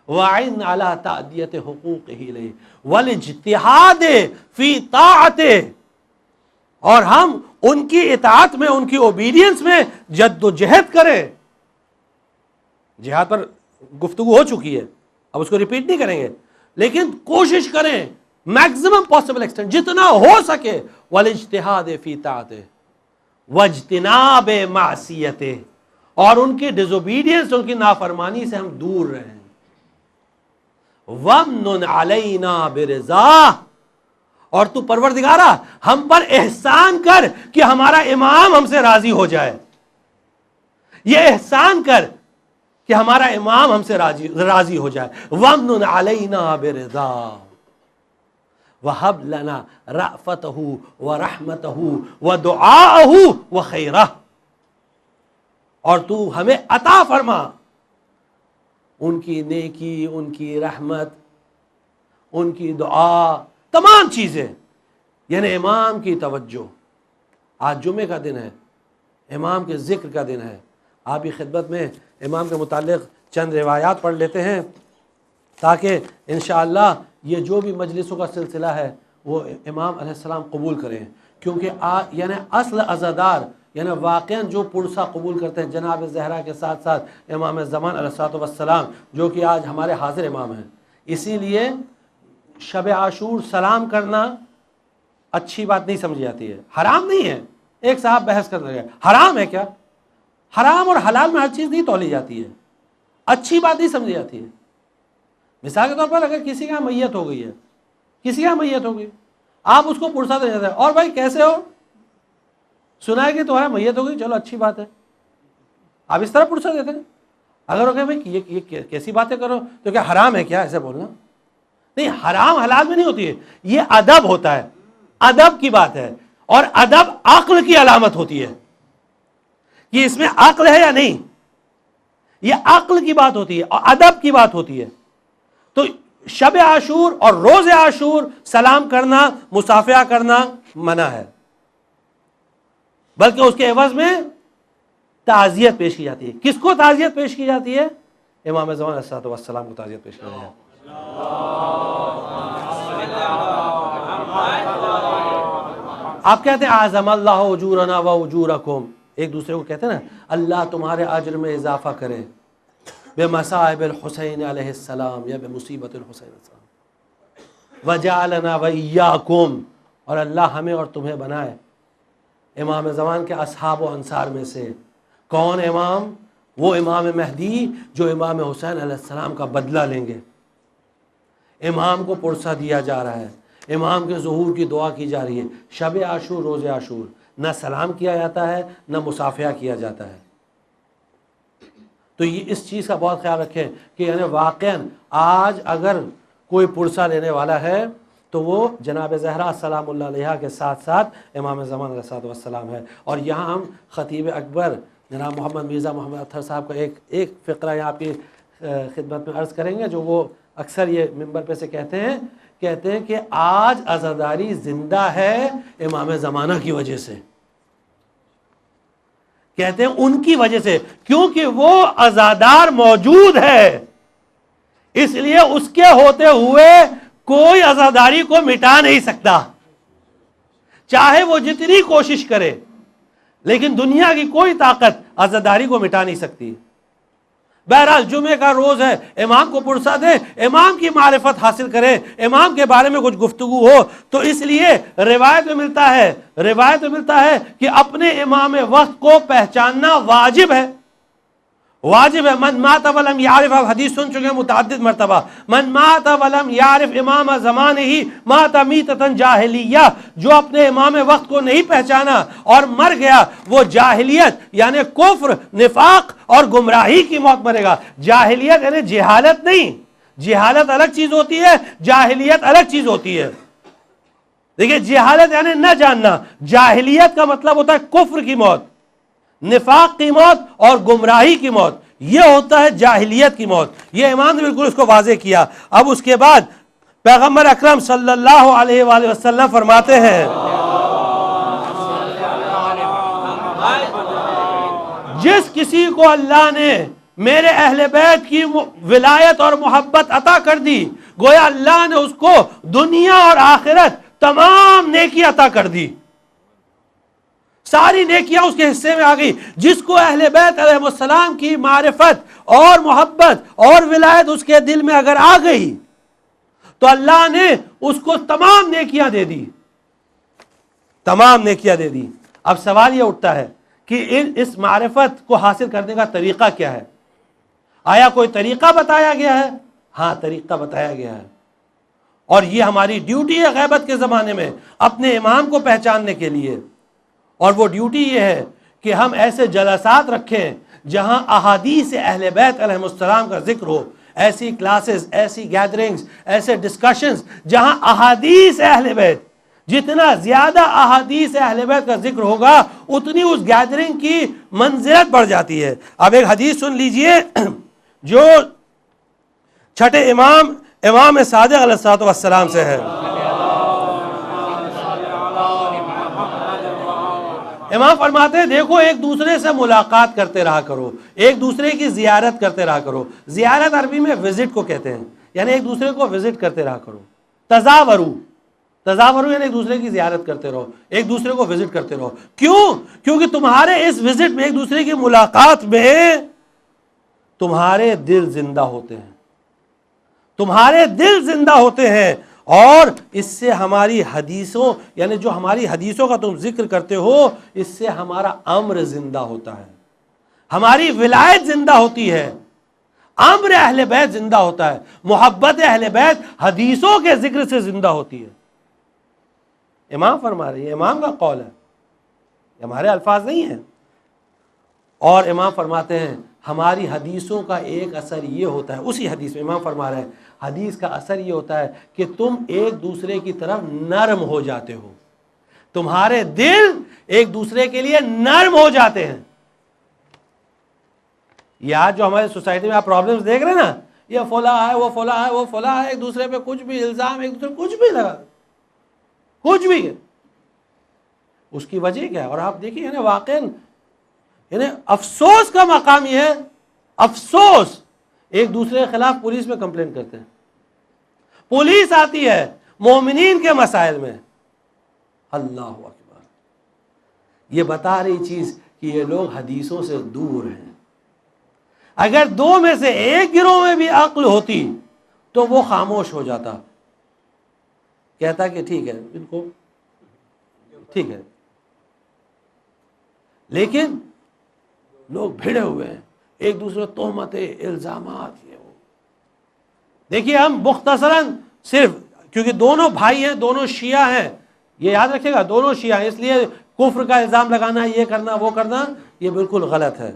وَعِنْ عَلَىٰ تَعْدِيَةِ حُقُوقِهِ إِلَيْهِ وَالْاجْتِهَادِ فِي طَاعَتِهِ، اور ہم ان کی اطاعت میں، ان کی اوبیڈینس میں جد و جہد کریں۔ جہاد پر گفتگو ہو چکی ہے، اب اس کو ریپیٹ نہیں کریں گے، لیکن کوشش کریں میکسیمم پاسبل ایکسٹینٹ جتنا ہو سکے، والاجتہاد فی طاعتہ واجتناب معصیتہ، اور ان کی ڈس اوبیڈینس، ان کی نافرمانی سے ہم دور رہیں۔ وَمْنُنْ عَلَيْنَا بِرِضَاهِ، اور تو پروردگارہ ہم پر احسان کر کہ ہمارا امام ہم سے راضی ہو جائے، یہ احسان کر کہ ہمارا امام ہم سے راضی ہو جائے۔ وَمْنُنْ عَلَيْنَا بِرِضَاهِ وَهَبْ لَنَا رَأْفَتَهُ وَرَحْمَتَهُ وَدُعَاءَهُ وَخَيْرَهُ، اور تو ہمیں عطا فرما ان کی نیکی، ان کی رحمت، ان کی دعا، تمام چیزیں، یعنی امام کی توجہ۔ آج جمعے کا دن ہے، امام کے ذکر کا دن ہے، آپ کی خدمت میں امام کے متعلق چند روایات پڑھ لیتے ہیں تاکہ انشاءاللہ یہ جو بھی مجلسوں کا سلسلہ ہے وہ امام علیہ السلام قبول کریں، کیونکہ یعنی اصل عزادار یعنی واقعاً جو پرسہ قبول کرتے ہیں جناب زہرا کے ساتھ ساتھ امام زمان علیہ السلام، جو کہ آج ہمارے حاضر امام ہیں۔ اسی لیے شب عاشور سلام کرنا اچھی بات نہیں سمجھی جاتی ہے، حرام نہیں ہے۔ ایک صاحب بحث کرنے لگے حرام ہے کیا؟ حرام اور حلال میں ہر چیز نہیں تولی جاتی ہے، اچھی بات نہیں سمجھی جاتی ہے۔ مثال کے طور پر اگر کسی کا میت ہو گئی ہے، کسی کا میت ہو گئی، آپ اس کو پرسہ دے جاتے ہیں، اور بھائی کیسے ہو، سنا ہے کہ تمہارا میت ہو گئی، چلو اچھی بات ہے، آپ اس طرح پرسہ دیتے ہیں۔ اگر کہ بھائی یہ کیسی باتیں کرو، تو کیا حرام ہے کیا ایسے بولنا؟ نہیں، حرام حلال میں نہیں ہوتی ہے، یہ ادب ہوتا ہے، ادب کی بات ہے، اور ادب عقل کی علامت ہوتی ہے کہ اس میں عقل ہے یا نہیں، یہ عقل کی بات ہوتی ہے اور ادب کی بات ہوتی ہے۔ تو شب عاشور اور روز عاشور سلام کرنا، مصافحہ کرنا منع ہے، بلکہ اس کے عوض میں تعزیت پیش کی جاتی ہے۔ کس کو تعزیت پیش کی جاتی ہے؟ امام زمان علیہ السلام کو تعزیت پیش کی جاتی ہے۔ آپ کہتے ہیں اعظم اللہ اجورنا و اجورکم، ایک دوسرے کو کہتے ہیں نا اللہ تمہارے اجر میں اضافہ کرے، بے مصائب الحسین علیہ السلام یا بے مصیبت الحسین علیہ السلام، وجعلنا وإیاکم، اور اللہ ہمیں اور تمہیں بنائے امام زمان کے اصحاب و انصار میں سے۔ کون امام؟ وہ امام مہدی جو امام حسین علیہ السلام کا بدلہ لیں گے۔ امام کو پرسہ دیا جا رہا ہے، امام کے ظہور کی دعا کی جا رہی ہے۔ شب عاشور، روز عاشور، نہ سلام کیا جاتا ہے نہ مصافحہ کیا جاتا ہے۔ تو یہ اس چیز کا بہت خیال رکھیں کہ یعنی واقعاً آج اگر کوئی پرسہ لینے والا ہے تو وہ جناب زہرا سلام اللہ علیہا کے ساتھ ساتھ امام زمان علیہ السلام ہے۔ اور یہاں ہم خطیب اکبر جناب محمد مرزا محمد اطہر صاحب کا ایک فقرہ یہاں آپ کی خدمت میں عرض کریں گے، جو وہ اکثر یہ ممبر پہ سے کہتے ہیں کہ آج عزاداری زندہ ہے امام زمانہ کی وجہ سے، کہتے ہیں ان کی وجہ سے، کیونکہ وہ عزادار موجود ہے، اس لیے اس کے ہوتے ہوئے کوئی عزاداری کو مٹا نہیں سکتا، چاہے وہ جتنی کوشش کرے، لیکن دنیا کی کوئی طاقت عزاداری کو مٹا نہیں سکتی۔ بہرحال جمعے کا روز ہے، امام کو پرسہ دیں، امام کی معرفت حاصل کریں، امام کے بارے میں کچھ گفتگو ہو۔ تو اس لیے روایت میں ملتا ہے کہ اپنے امام وقت کو پہچاننا واجب ہے، واجب ہے۔ من مات ولم یعرف، آپ حدیث سن چکے ہیں متعدد مرتبہ، من مات ولم یعرف امام زمانہ ہی مات میتۃ جاہلیہ، جو اپنے امام وقت کو نہیں پہچانا اور مر گیا وہ جاہلیت یعنی کفر، نفاق اور گمراہی کی موت مرے گا۔ جاہلیت یعنی جہالت نہیں، جہالت الگ چیز ہوتی ہے، جاہلیت الگ چیز ہوتی ہے۔ دیکھیں جہالت یعنی نہ جاننا، جاہلیت کا مطلب ہوتا ہے کفر کی موت، نفاق کی موت اور گمراہی کی موت، یہ ہوتا ہے جاہلیت کی موت۔ یہ امام نے بالکل اس کو واضح کیا۔ اب اس کے بعد پیغمبر اکرم صلی اللہ علیہ وآلہ وسلم فرماتے ہیں جس کسی کو اللہ نے میرے اہل بیت کی ولایت اور محبت عطا کر دی، گویا اللہ نے اس کو دنیا اور آخرت تمام نیکی عطا کر دی، ساری نیکیاں اس کے حصے میں آ گئی۔ جس کو اہل بیت علیہ السلام کی معرفت اور محبت اور ولایت اس کے دل میں اگر آ گئی تو اللہ نے اس کو تمام نیکیاں دے دی، تمام نیکیاں دے دی۔ اب سوال یہ اٹھتا ہے کہ اس معرفت کو حاصل کرنے کا طریقہ کیا ہے؟ آیا کوئی طریقہ بتایا گیا ہے؟ ہاں طریقہ بتایا گیا ہے، اور یہ ہماری ڈیوٹی ہے غیبت کے زمانے میں اپنے امام کو پہچاننے کے لیے۔ اور وہ ڈیوٹی یہ ہے کہ ہم ایسے جلسات رکھیں جہاں احادیث اہل بیت علیہ السلام کا ذکر ہو، ایسی کلاسز، ایسی گیدرنگز، ایسے ڈسکشنز جہاں احادیث اہل بیت، جتنا زیادہ احادیث اہل بیت کا ذکر ہوگا اتنی اس گیدرنگ کی منزلت بڑھ جاتی ہے۔ اب ایک حدیث سن لیجئے جو چھٹے امام صادق علیہ السلام سے ہے۔ امام فرماتے ہیں دیکھو ایک دوسرے سے ملاقات کرتے رہا کرو، ایک دوسرے کی زیارت کرتے رہا کرو۔ زیارت عربی میں وزٹ کو کہتے ہیں، یعنی ایک دوسرے کو وزٹ کرتے رہا کرو۔ تزاورو یعنی ایک دوسرے کی زیارت کرتے رہو، ایک دوسرے کو وزٹ کرتے رہو۔ کیوں؟ کیونکہ تمہارے اس وزٹ میں، ایک دوسرے کی ملاقات میں تمہارے دل زندہ ہوتے ہیں، تمہارے دل زندہ ہوتے ہیں، اور اس سے ہماری حدیثوں یعنی جو ہماری حدیثوں کا تم ذکر کرتے ہو اس سے ہمارا امر زندہ ہوتا ہے، ہماری ولایت زندہ ہوتی ہے، امر اہل بیت زندہ ہوتا ہے، محبت اہل بیت حدیثوں کے ذکر سے زندہ ہوتی ہے۔ امام فرما رہے ہیں، امام کا قول ہے، ہمارے الفاظ نہیں ہیں۔ اور امام فرماتے ہیں ہماری حدیثوں کا ایک اثر یہ ہوتا ہے، اسی حدیث میں امام فرما رہے ہیں حدیث کا اثر یہ ہوتا ہے کہ تم ایک دوسرے کی طرف نرم ہو جاتے ہو، تمہارے دل ایک دوسرے کے لیے نرم ہو جاتے ہیں۔ یہ آج جو ہمارے سوسائٹی میں آپ پرابلمز دیکھ رہے ہیں نا، یہ فلاں ہے، وہ فلاں ہے، وہ فلاں ہے، ایک دوسرے پہ کچھ بھی الزام، ایک دوسرے کچھ بھی لگا، کچھ بھی، اس کی وجہ کیا ہے؟ اور آپ دیکھیے نا واقعاً یعنی افسوس کا مقام یہ ہے، افسوس ایک دوسرے کے خلاف پولیس میں کمپلین کرتے ہیں، پولیس آتی ہے مومنین کے مسائل میں۔ اللہ اکبر، یہ بتا رہی چیز کہ یہ لوگ حدیثوں سے دور ہیں۔ اگر دو میں سے ایک گروہ میں بھی عقل ہوتی تو وہ خاموش ہو جاتا، کہتا کہ ٹھیک ہے ان کو ٹھیک ہے، لیکن لوگ بھیڑے ہوئے ہیں، ایک دوسرے تہمتیں، الزامات، یہ وہ. دیکھیے ہم مختصراً صرف کیونکہ دونوں بھائی ہیں، دونوں شیعہ ہیں، یہ یاد رکھے گا، دونوں شیعہ ہیں، اس لیے کفر کا الزام لگانا، یہ کرنا وہ کرنا، یہ بالکل غلط ہے،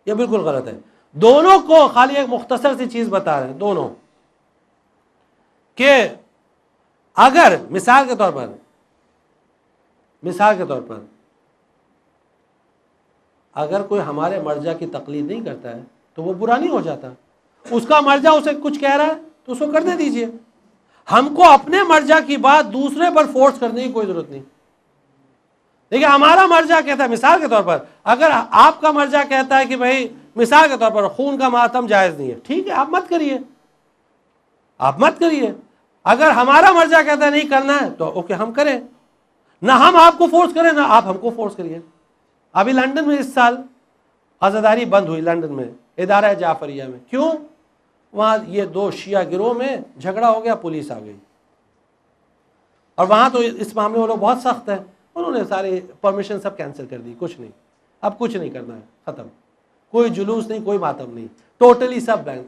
یہ بالکل غلط ہے. دونوں کو خالی ایک مختصر سی چیز بتا رہے ہیں دونوں، کہ اگر مثال کے طور پر اگر کوئی ہمارے مرجع کی تقلید نہیں کرتا ہے تو وہ برا نہیں ہو جاتا. اس کا مرجع اسے کچھ کہہ رہا ہے تو اس کو کرنے دیجئے. ہم کو اپنے مرجع کی بات دوسرے پر فورس کرنے کی کوئی ضرورت نہیں. دیکھیں ہمارا مرجع کہتا ہے، مثال کے طور پر اگر آپ کا مرجع کہتا ہے کہ بھائی مثال کے طور پر خون کا ماتم جائز نہیں ہے، ٹھیک ہے، آپ مت کریے. اگر ہمارا مرجع کہتا ہے نہیں کرنا ہے تو اوکے ہم کریں، نہ ہم آپ کو فورس کریں نہ آپ ہم کو فورس کریے. ابھی لندن میں اس سال عزاداری بند ہوئی، لندن میں ادارہ جعفریہ میں. کیوں؟ وہاں یہ دو شیعہ گروہ میں جھگڑا ہو گیا، پولیس آ گئی. اور وہاں تو اس معاملے میں لوگ بہت سخت ہیں، انہوں نے سارے پرمیشن سب کینسل کر دی، کچھ نہیں، اب کچھ نہیں کرنا ہے، ختم. کوئی جلوس نہیں، کوئی ماتم نہیں، ٹوٹلی سب بینک.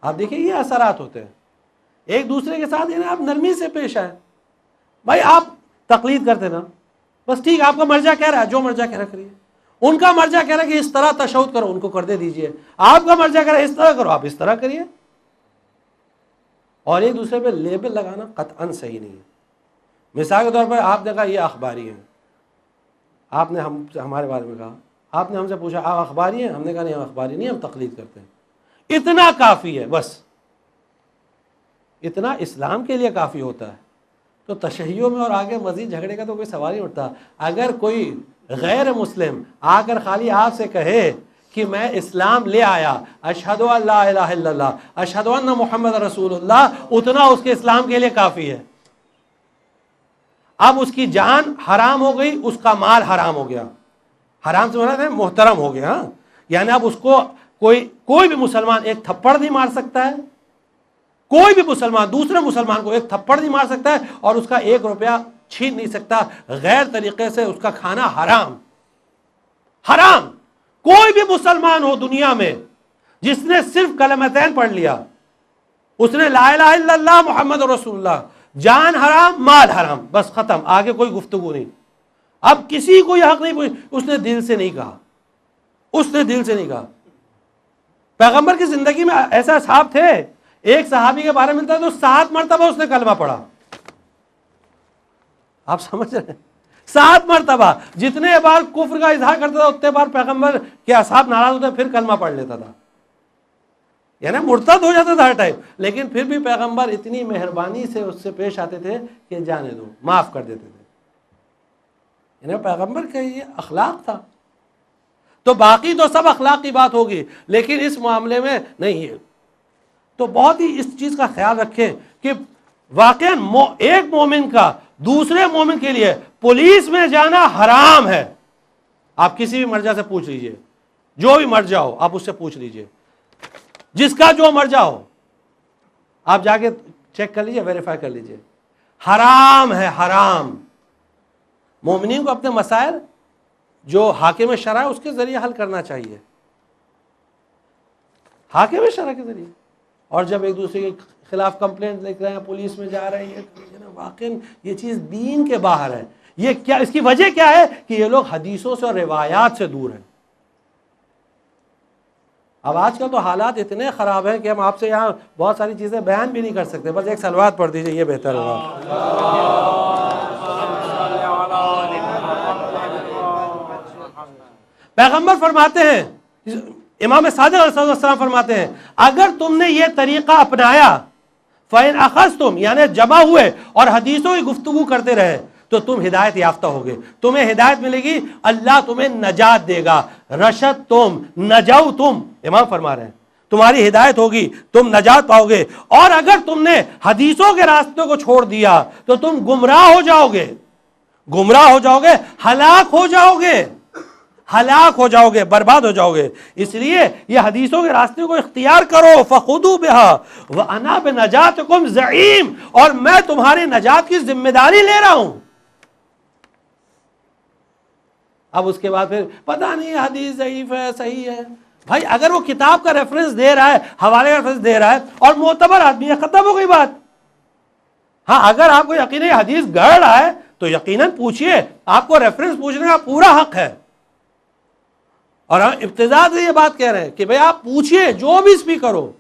آپ دیکھیں یہ اثرات ہوتے ہیں. ایک دوسرے کے ساتھ آپ نرمی سے پیش آئیں. بھائی آپ تقلید کرتے نا، بس ٹھیک، آپ کا مرجع کہہ رہا ہے، جو مرجع کہہ رہا کریے. ان کا مرجع کہہ رہا ہے کہ اس طرح تشہد کرو، ان کو کر دے دیجئے. آپ کا مرجع کہہ رہا ہے اس طرح کرو، آپ اس طرح کریے. اور ایک دوسرے پہ لیبل لگانا قطعاً صحیح نہیں ہے. مثال کے طور پر آپ نے کہا یہ اخباری ہیں، آپ نے ہمارے بارے میں کہا، آپ نے ہم سے پوچھا آپ اخباری ہیں، ہم نے کہا نہیں ہم اخباری نہیں، ہم تقلید کرتے ہیں. اتنا کافی ہے، بس اتنا اسلام کے لیے کافی ہوتا ہے. تو تشیعوں میں اور آگے مزید جھگڑے کا تو کوئی سوال ہی اٹھتا. اگر کوئی غیر مسلم آ کر خالی آپ سے کہے کہ میں اسلام لے آیا، اشہد ان لا الہ الا اللہ، اشہد ان محمد رسول اللہ، اتنا اس کے اسلام کے لیے کافی ہے. اب اس کی جان حرام ہو گئی، اس کا مال حرام ہو گیا. حرام سے مراد ہے محترم ہو گیا. یعنی اب اس کو کوئی بھی مسلمان ایک تھپڑ نہیں مار سکتا ہے، کوئی بھی مسلمان دوسرے مسلمان کو ایک تھپڑ نہیں مار سکتا ہے، اور اس کا 1 روپیہ چھین نہیں سکتا غیر طریقے سے. اس کا کھانا حرام. کوئی بھی مسلمان ہو دنیا میں جس نے صرف کلمتین پڑھ لیا، اس نے لا الہ الا اللہ محمد رسول اللہ، جان حرام مال حرام، بس ختم، آگے کوئی گفتگو نہیں. اب کسی کو یہ حق نہیں، اس نے دل سے نہیں کہا. پیغمبر کی زندگی میں ایسا صحابہ تھے، ایک صحابی کے بارے میں ملتا ہے تو 7 مرتبہ اس نے کلمہ پڑھا. آپ سمجھ رہے ہیں؟ 7 مرتبہ. جتنے بار کفر کا اظہار کرتا تھا اتنے بار پیغمبر کے اصحاب ناراض ہوتے پھر کلمہ پڑھ لیتا تھا. یعنی مرتد ہو جاتا تھا ہر ٹائم، لیکن پھر بھی پیغمبر اتنی مہربانی سے اس سے پیش آتے تھے کہ جانے دو، معاف کر دیتے تھے. یعنی پیغمبر کا یہ اخلاق تھا. تو باقی تو سب اخلاق کی بات ہوگی، لیکن اس معاملے میں نہیں ہے. تو بہت ہی اس چیز کا خیال رکھیں کہ واقعاً ایک مومن کا دوسرے مومن کے لیے پولیس میں جانا حرام ہے. آپ کسی بھی مرجع سے پوچھ لیجئے، جو بھی مرجع ہو آپ اس سے پوچھ لیجئے، جس کا جو مرجع ہو آپ جا کے چیک کر لیجئے، ویریفائی کر لیجئے. حرام ہے، حرام. مومنین کو اپنے مسائل جو حاکم شرع ہے اس کے ذریعے حل کرنا چاہیے، حاکم شرع کے ذریعے. اور جب ایک دوسرے کے خلاف کمپلینٹ لکھ رہے ہیں، پولیس میں جا رہے ہیں، واقعی یہ چیز دین کے باہر ہے. یہ کیا، اس کی وجہ کیا ہے کہ یہ لوگ حدیثوں سے اور روایات سے دور ہیں. اب آج کل تو حالات اتنے خراب ہیں کہ ہم آپ سے یہاں بہت ساری چیزیں بیان بھی نہیں کر سکتے. بس ایک صلوات پڑھ دیجئے، یہ بہتر ہوگا. پیغمبر فرماتے ہیں، امام صادق علیہ السلام فرماتے ہیں، اگر تم نے یہ طریقہ اپنایا فَإِنْ أَخَذْتُمْ، یعنی جمع ہوئے اور حدیثوں کی گفتگو کرتے رہے تو تم ہدایت یافتہ ہوگے، تمہیں ہدایت ملے گی، اللہ تمہیں نجات دے گا. رشد تم نجاؤ تم، امام فرما رہے ہیں تمہاری ہدایت ہوگی، تم نجات پاؤ گے. اور اگر تم نے حدیثوں کے راستے کو چھوڑ دیا تو تم گمراہ ہو جاؤ گے، ہلاک ہو جاؤ گے. ہلاک ہو جاؤ گے، برباد ہو جاؤ گے. اس لیے یہ حدیثوں کے راستے کو اختیار کرو. فخذوا بها وانا بنجاتکم زعیم، اور میں تمہاری نجات کی ذمہ داری لے رہا ہوں. اب اس کے بعد پھر پتہ نہیں حدیث ضعیف ہے صحیح ہے. بھائی اگر وہ کتاب کا ریفرنس دے رہا ہے، حوالے کا ریفرنس دے رہا ہے اور معتبر آدمی ہے، ختم ہو گئی بات. ہاں اگر آپ کو یقین ہے حدیث گڑ رہا ہے تو یقیناً پوچھئے، آپ کو ریفرنس پوچھنے کا پورا حق ہے. اور ہم ابتداء سے یہ بات کہہ رہے ہیں کہ بھئی آپ پوچھئے جو بھی اسپیکر ہو.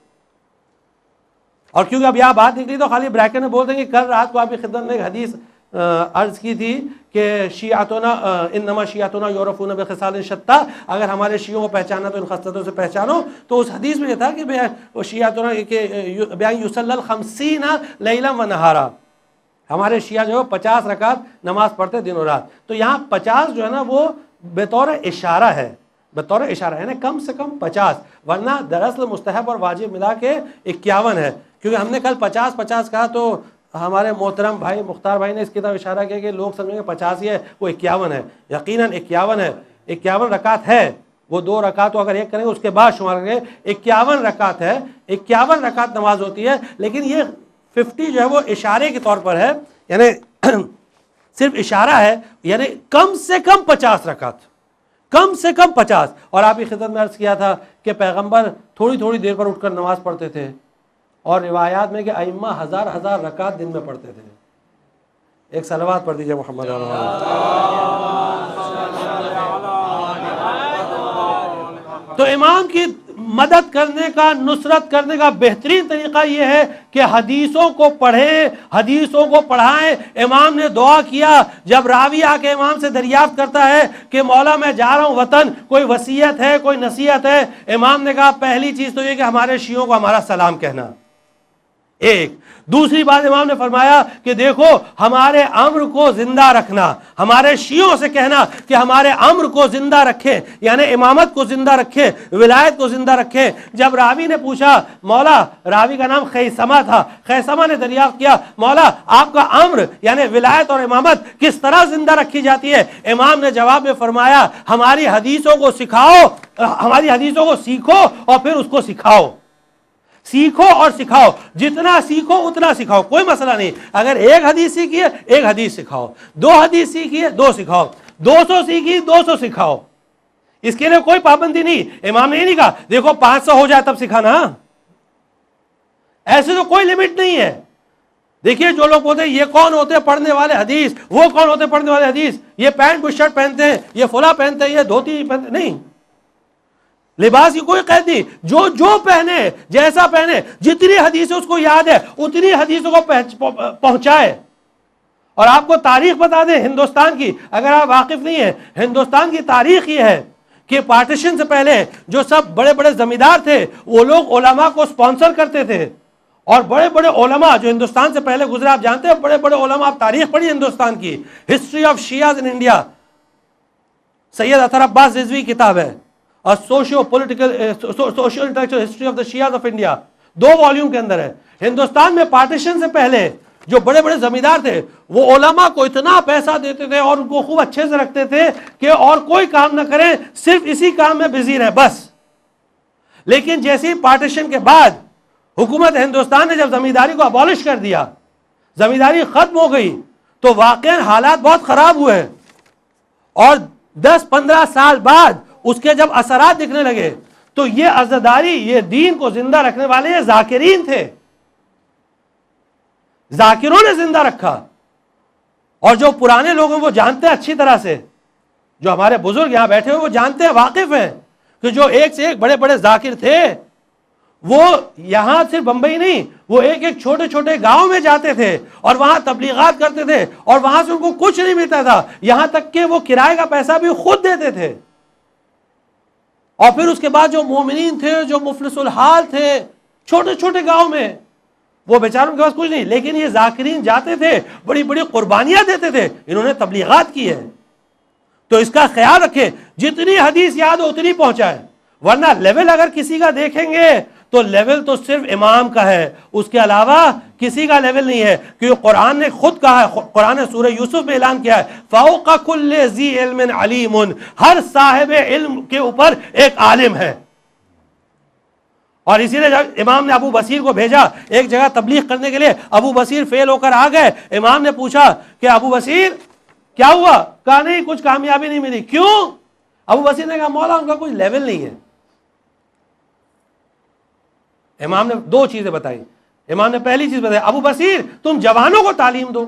اور کیونکہ اب یہاں بات نکلی تو خالی بریکٹ میں بول دیں کہ کل رات کو آپ کی خدمت میں ایک حدیث عرض کی تھی کہ شیعتنا انما شیعتنا یعرفون بخصال شتیٰ، اگر ہمارے شیعوں کو پہچانا تو ان خصلتوں سے پہچانو. تو اس حدیث میں یہ تھا کہ شیعتنا کہ بیان یصلی الخمسین لیلا و نہارا، ہمارے شیعہ جو ہے 50 رکعت نماز پڑھتے دن و رات. تو یہاں 50 جو ہے نا وہ بطور اشارہ ہے، بطور اشارہ ہے نا، کم سے کم 50، ورنہ دراصل مستحب اور واجب ملا کے 51 ہے. کیونکہ ہم نے کل 50 کہا تو ہمارے محترم بھائی مختار بھائی نے اس کی طرف اشارہ کیا کہ لوگ سمجھیں گے 50 ہی ہے، وہ 51 ہے. یقیناً 51 ہے، 51 رکعت ہے. وہ 2 رکعت تو اگر ایک کریں گے اس کے بعد شمار کریں گے 51 رکعت ہے. 51 رکعت نماز ہوتی ہے. لیکن یہ 50 جو ہے وہ اشارے کے طور پر ہے، یعنی صرف اشارہ ہے، یعنی کم سے کم 50 رکعت، کم سے کم 50. اور آپ کی خدمت میں عرض کیا تھا کہ پیغمبر تھوڑی تھوڑی دیر پر اٹھ کر نماز پڑھتے تھے، اور روایات میں کہ ائمہ ہزار ہزار رکعت دن میں پڑھتے تھے. ایک صلوات پڑھ دیجئے محمد علیہ وسلم. تو امام کی مدد کرنے کا، نصرت کرنے کا بہترین طریقہ یہ ہے کہ حدیثوں کو پڑھیں، حدیثوں کو پڑھائیں. امام نے دعا کیا، جب راوی آ کے امام سے دریافت کرتا ہے کہ مولا میں جا رہا ہوں وطن، کوئی وصیت ہے، کوئی نصیحت ہے، امام نے کہا پہلی چیز تو یہ کہ ہمارے شیعوں کو ہمارا سلام کہنا. ایک دوسری بات امام نے فرمایا کہ دیکھو ہمارے امر کو زندہ رکھنا، ہمارے شیعوں سے کہنا کہ ہمارے امر کو زندہ رکھیں، یعنی امامت کو زندہ رکھیں، ولایت کو زندہ رکھیں. جب راوی نے پوچھا مولا، راوی کا نام خیثمہ تھا، خیثمہ نے دریافت کیا مولا آپ کا امر یعنی ولایت اور امامت کس طرح زندہ رکھی جاتی ہے؟ امام نے جواب میں فرمایا ہماری حدیثوں کو سکھاؤ، ہماری حدیثوں کو سیکھو اور پھر اس کو سکھاؤ. سیکھو اور سکھاؤ، جتنا سیکھو اتنا سکھاؤ، کوئی مسئلہ نہیں. اگر ایک حدیث سیکھی ہے ایک حدیث سکھاؤ، 2 حدیث سیکھی ہے 2 سکھاؤ، 200 سیکھی 200 سکھاؤ، اس کے لیے کوئی پابندی نہیں. امام نے یہ نہیں کہا دیکھو 500 ہو جائے تب سکھانا، ایسے تو کوئی لمٹ نہیں ہے. دیکھیے جو لوگ بولتے ہیں یہ کون ہوتے ہیں پڑھنے والے حدیث، وہ کون ہوتے ہیں پڑھنے والے حدیث، یہ پینٹ بشرٹ پہنتے ہیں، یہ فلاں پہنتے ہیں، یہ دھوتی پہنتے، نہیں، لباس کی کوئی قید نہیں، جو پہنے جیسا پہنے، جتنی حدیثیں اس کو یاد ہے اتنی حدیثوں کو پہنچائے. اور آپ کو تاریخ بتا دیں ہندوستان کی، اگر آپ واقف نہیں ہیں، ہندوستان کی تاریخ یہ ہے کہ پارٹیشن سے پہلے جو سب بڑے بڑے زمیندار تھے وہ لوگ علماء کو سپانسر کرتے تھے، اور بڑے بڑے علماء جو ہندوستان سے پہلے گزرے، آپ جانتے ہیں بڑے بڑے علماء، آپ تاریخ پڑھیے ہندوستان کی، history of Shias in India, Syed Athar Abbas Rizvi کتاب ہے، اور socio intellectual history of the Shias of India, 2 volume کے اندر ہے. ہندوستان میں پارٹیشن سے پہلے جو بڑے بڑے زمیندار تھے وہ علماء کو اتنا پیسہ دیتے تھے اور ان کو خوب اچھے سے رکھتے تھے کہ اور کوئی کام نہ کریں، صرف اسی کام میں بزی رہیں بس. لیکن جیسے پارٹیشن کے بعد حکومت ہندوستان نے جب زمینداری کو ابالش کر دیا، زمینداری ختم ہو گئی، تو واقعا حالات بہت خراب ہوئے، اور 10-15 سال بعد اس کے جب اثرات دکھنے لگے تو یہ عزاداری، یہ دین کو زندہ رکھنے والے یہ ذاکرین تھے، ذاکروں نے زندہ رکھا. اور جو پرانے لوگ ہیں وہ جانتے ہیں اچھی طرح سے، جو ہمارے بزرگ یہاں بیٹھے ہوئے وہ جانتے ہیں، واقف ہیں کہ جو ایک سے ایک بڑے بڑے ذاکر تھے وہ یہاں صرف بمبئی نہیں، وہ ایک ایک چھوٹے چھوٹے گاؤں میں جاتے تھے اور وہاں تبلیغات کرتے تھے، اور وہاں سے ان کو کچھ نہیں ملتا تھا، یہاں تک کہ وہ کرائے کا پیسہ بھی خود دیتے تھے. اور پھر اس کے بعد جو مومنین تھے، جو مفلس الحال تھے چھوٹے چھوٹے گاؤں میں، وہ بیچاروں کے پاس کچھ نہیں، لیکن یہ ذاکرین جاتے تھے، بڑی بڑی قربانیاں دیتے تھے، انہوں نے تبلیغات کی ہے. تو اس کا خیال رکھیں، جتنی حدیث یاد ہو اتنی پہنچائیں. ورنہ لیول اگر کسی کا دیکھیں گے تو لیول تو صرف امام کا ہے، اس کے علاوہ کسی کا لیول نہیں ہے، کیونکہ قرآن نے خود کہا ہے، قرآن نے سورہ یوسف میں اعلان کیا ہے فوق کل ذی علم علیم، ہر صاحب علم کے اوپر ایک عالم ہے۔ اور اسی لیے جب امام نے ابو بصیر کو بھیجا ایک جگہ تبلیغ کرنے کے لیے، ابو بصیر فیل ہو کر آ گئے، امام نے پوچھا کہ ابو بصیر کیا ہوا؟ کہا نہیں کچھ کامیابی نہیں ملی۔ کیوں؟ ابو بصیر نے کہا مولا ان کا کوئی لیول نہیں ہے۔ امام نے دو چیزیں بتائی۔ امام نے پہلی چیز بتائی ابو بصیر تم جوانوں کو تعلیم دو،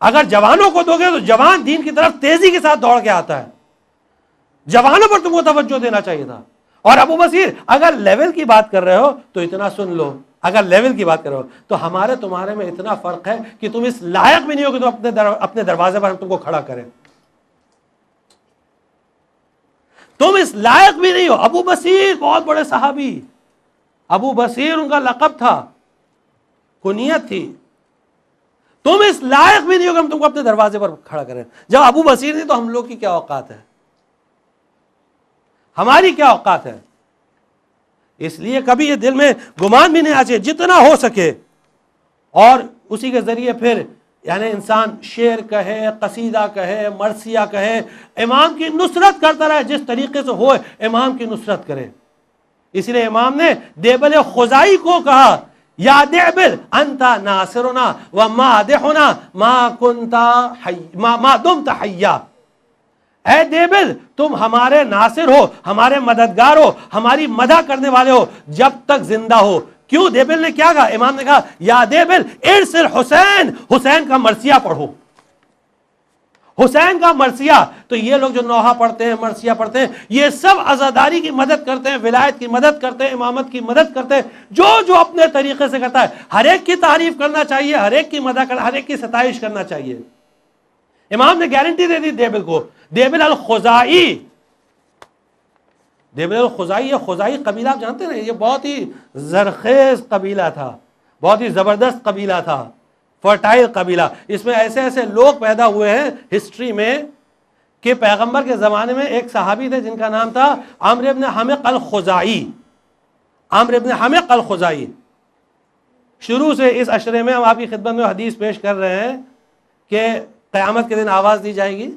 اگر جوانوں کو دو گے تو جوان دین کی طرف تیزی کے ساتھ دوڑ کے آتا ہے، جوانوں پر تم کو توجہ دینا چاہیے تھا۔ اور ابو بصیر اگر لیول کی بات کر رہے ہو تو اتنا سن لو، اگر لیول کی بات کر رہے ہو تو ہمارے تمہارے میں اتنا فرق ہے کہ تم اس لائق بھی نہیں ہو کہ تم اپنے دروازے پر ہم تم کو کھڑا کریں، تم اس لائق بھی نہیں ہو۔ ابو بصیر بہت بڑے صحابی، ابو بصیر ان کا لقب تھا، کنیت تھی، تم اس لائق بھی نہیں ہو کہ ہم تم کو اپنے دروازے پر کھڑا کریں۔ جب ابو بصیر نہیں تو ہم لوگ کی کیا اوقات ہے، ہماری کیا اوقات ہے؟ اس لیے کبھی یہ دل میں گمان بھی نہیں آنا چاہیے، جتنا ہو سکے، اور اسی کے ذریعے پھر یعنی انسان شعر کہے، قصیدہ کہے، مرثیہ کہے، امام کی نصرت کرتا رہے، جس طریقے سے ہوئے امام کی نصرت کرے۔ اس لیے امام نے دیبل خزائی کو کہا یا دیبل انتا ناصرنا ومادحنا ما دمت حیا، اے دیبل تم ہمارے ناصر ہو، ہمارے مددگار ہو، ہماری مدح کرنے والے ہو جب تک زندہ ہو۔ کیوں؟ دیبل نے کیا کہا؟ امام نے کہا یا دیبل ارسل حسین، حسین کا مرثیہ پڑھو، حسین کا مرثیہ۔ تو یہ لوگ جو نوحہ پڑھتے ہیں، مرثیہ پڑھتے ہیں، یہ سب عزاداری کی مدد کرتے ہیں، ولایت کی مدد کرتے ہیں، امامت کی مدد کرتے ہیں، جو اپنے طریقے سے کرتا ہے۔ ہر ایک کی تعریف کرنا چاہیے، ہر ایک کی مدح کرنا، ہر ایک کی ستائش کرنا چاہیے۔ امام نے گارنٹی دے دی دیبل کو، دیبل الخزائی، دیبل الخزائی، یہ خزائی قبیلہ آپ جانتے ہیں، یہ بہت ہی زرخیز قبیلہ تھا، بہت ہی زبردست قبیلہ تھا، فرٹائل قبیلہ۔ اس میں ایسے ایسے لوگ پیدا ہوئے ہیں ہسٹری میں کہ پیغمبر کے زمانے میں ایک صحابی تھے جن کا نام تھا عمرو ابن حمق الخزائی، عمرو ابن حمق الخزائی۔ شروع سے اس عشرے میں ہم آپ کی خدمت میں حدیث پیش کر رہے ہیں کہ قیامت کے دن آواز دی جائے گی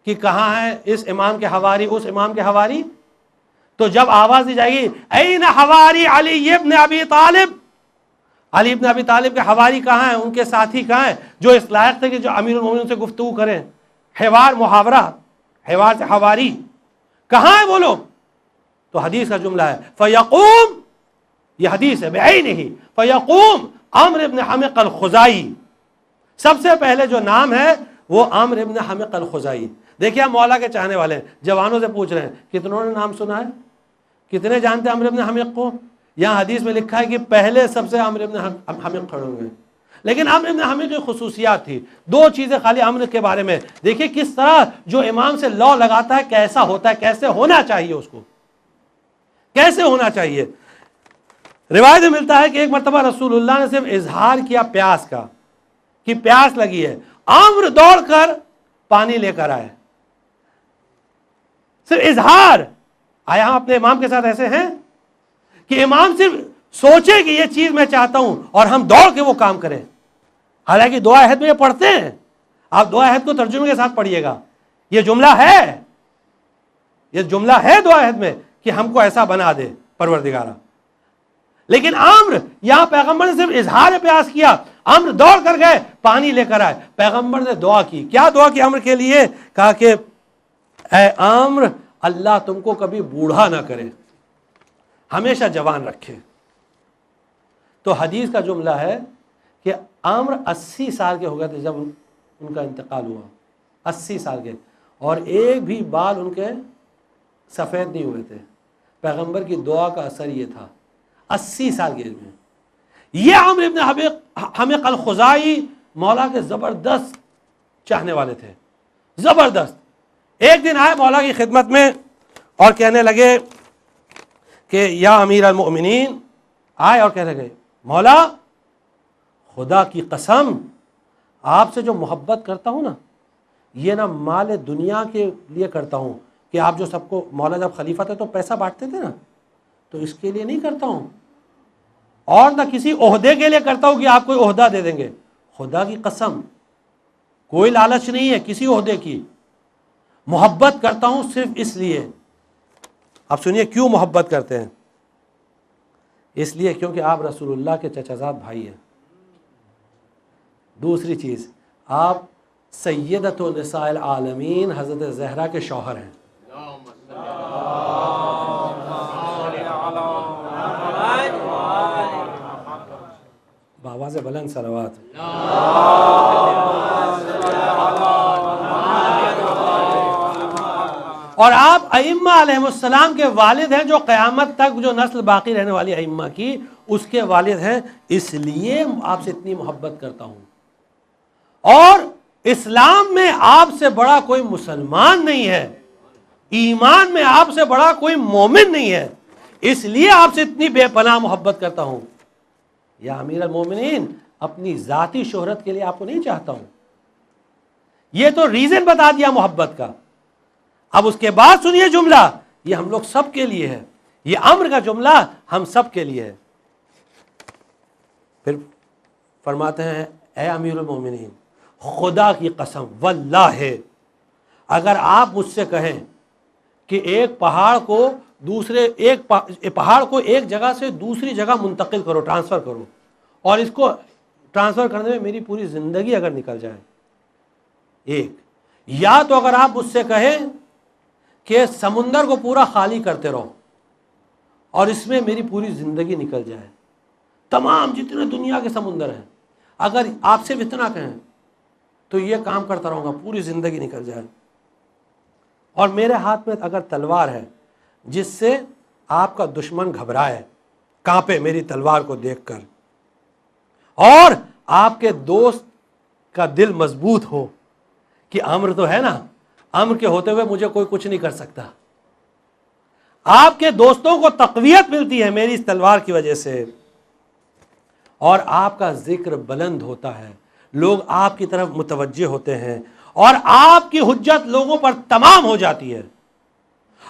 کہ کہاں ہے اس امام کے حواری، اس امام کے حواری؟ تو جب آواز دی جائے گی این حواری علی ابن ابی طالب، علی ابن ابی طالب کے حواری کہاں ہیں، ان کے ساتھی کہاں ہیں جو اس لائق تھے کہ جو امیر المومنین سے گفتگو کریں، حوار، محاورہ، حوار سے حواری، کہاں ہیں وہ لوگ؟ تو حدیث کا جملہ ہے فیقوم، یہ حدیث ہے بعینہ، فیقوم عمرو ابن حمق الخزائی، سب سے پہلے جو نام ہے وہ عمرو ابن حمق الخزائی۔ دیکھیں ہم مولا کے چاہنے والے ہیں، جوانوں سے پوچھ رہے ہیں کتنوں نے نام سنا ہے، کتنے جانتے ہیں عمرو ابن حمق کو؟ یہاں حدیث میں لکھا ہے کہ پہلے سب سے عمرو ابن حمق کھڑے ہوئے، لیکن عمرو ابن حمق کی خصوصیات تھی، دو چیزیں خالی عمرو کے بارے میں۔ دیکھیں کس طرح جو امام سے لو لگاتا ہے کیسا ہوتا ہے، کیسے ہونا چاہیے، اس کو کیسے ہونا چاہیے۔ روایت میں ملتا ہے کہ ایک مرتبہ رسول اللہ نے صرف اظہار کیا پیاس کا، کہ پیاس لگی ہے، عمرو دوڑ کر پانی لے کر آئے، صرف اظہار۔ آیا ہم اپنے امام کے ساتھ ایسے ہیں کہ امام صرف سوچے کہ یہ چیز میں چاہتا ہوں اور ہم دوڑ کے وہ کام کریں؟ حالانکہ دعا عہد میں یہ پڑھتے ہیں، آپ دعا عہد کو ترجمے کے ساتھ پڑھیے گا، یہ جملہ ہے، یہ جملہ ہے دعا عہد میں کہ ہم کو ایسا بنا دے پروردگارہ۔ لیکن عمرو یہاں پیغمبر نے صرف اظہار پیاس کیا، عمرو دوڑ کر گئے پانی لے کر آئے، پیغمبر نے دعا کی، کیا دعا کی عمرو کے لیے؟ کہا کہ اے عمرو اللہ تم کو کبھی بوڑھا نہ کرے، ہمیشہ جوان رکھے۔ تو حدیث کا جملہ ہے کہ عمرو 80 سال کے ہو گئے تھے جب ان کا انتقال ہوا، 80 سال کے، اور ایک بھی بال ان کے سفید نہیں ہوئے تھے۔ پیغمبر کی دعا کا اثر یہ تھا، 80 سال کے میں۔ یہ عمرو ابن حمق الخزائی مولا کے زبردست چاہنے والے تھے، زبردست۔ ایک دن آئے مولا کی خدمت میں اور کہنے لگے کہ یا امیر المؤمنین، آئے اور کہنے لگے مولا خدا کی قسم آپ سے جو محبت کرتا ہوں نا، یہ نہ مال دنیا کے لیے کرتا ہوں، کہ آپ جو سب کو، مولا جب خلیفہ تھے تو پیسہ بانٹتے تھے نا، تو اس کے لیے نہیں کرتا ہوں، اور نہ کسی عہدے کے لیے کرتا ہوں کہ آپ کوئی عہدہ دے دیں گے. خدا کی قسم کوئی لالچ نہیں ہے کسی عہدے کی. محبت کرتا ہوں صرف اس لیے. اب سنیے کیوں محبت کرتے ہیں. اس لیے کیونکہ آپ رسول اللہ کے چچا زاد بھائی ہیں. دوسری چیز، آپ سیدۃ نساء العالمین حضرت زہرا کے شوہر ہیں. بآواز بلند صلوات. اور آپ ائمہ علیہ السلام کے والد ہیں، جو قیامت تک جو نسل باقی رہنے والی ائمہ کی اس کے والد ہیں. اس لیے آپ سے اتنی محبت کرتا ہوں. اور اسلام میں آپ سے بڑا کوئی مسلمان نہیں ہے، ایمان میں آپ سے بڑا کوئی مومن نہیں ہے، اس لیے آپ سے اتنی بے پناہ محبت کرتا ہوں. یا امیر المومنین، اپنی ذاتی شہرت کے لیے آپ کو نہیں چاہتا ہوں. یہ تو ریزن بتا دیا محبت کا. اب اس کے بعد سنیے جملہ، یہ ہم لوگ سب کے لیے ہے، یہ امر کا جملہ ہم سب کے لیے ہے. پھر فرماتے ہیں اے امیر المومنین، خدا کی قسم واللہ، اگر آپ مجھ سے کہیں کہ ایک پہاڑ کو ایک جگہ سے دوسری جگہ منتقل کرو، ٹرانسفر کرو، اور اس کو ٹرانسفر کرنے میں میری پوری زندگی اگر نکل جائے، ایک، یا تو اگر آپ مجھ سے کہیں کہ سمندر کو پورا خالی کرتے رہو اور اس میں میری پوری زندگی نکل جائے، تمام جتنے دنیا کے سمندر ہیں، اگر آپ صرف اتنا کہیں تو یہ کام کرتا رہوں گا، پوری زندگی نکل جائے. اور میرے ہاتھ میں اگر تلوار ہے جس سے آپ کا دشمن گھبرائے، کانپے میری تلوار کو دیکھ کر، اور آپ کے دوست کا دل مضبوط ہو کہ امر تو ہے نا، امر کے ہوتے ہوئے مجھے کوئی کچھ نہیں کر سکتا، آپ کے دوستوں کو تقویت ملتی ہے میری اس تلوار کی وجہ سے، اور آپ کا ذکر بلند ہوتا ہے، لوگ آپ کی طرف متوجہ ہوتے ہیں، اور آپ کی حجت لوگوں پر تمام ہو جاتی ہے.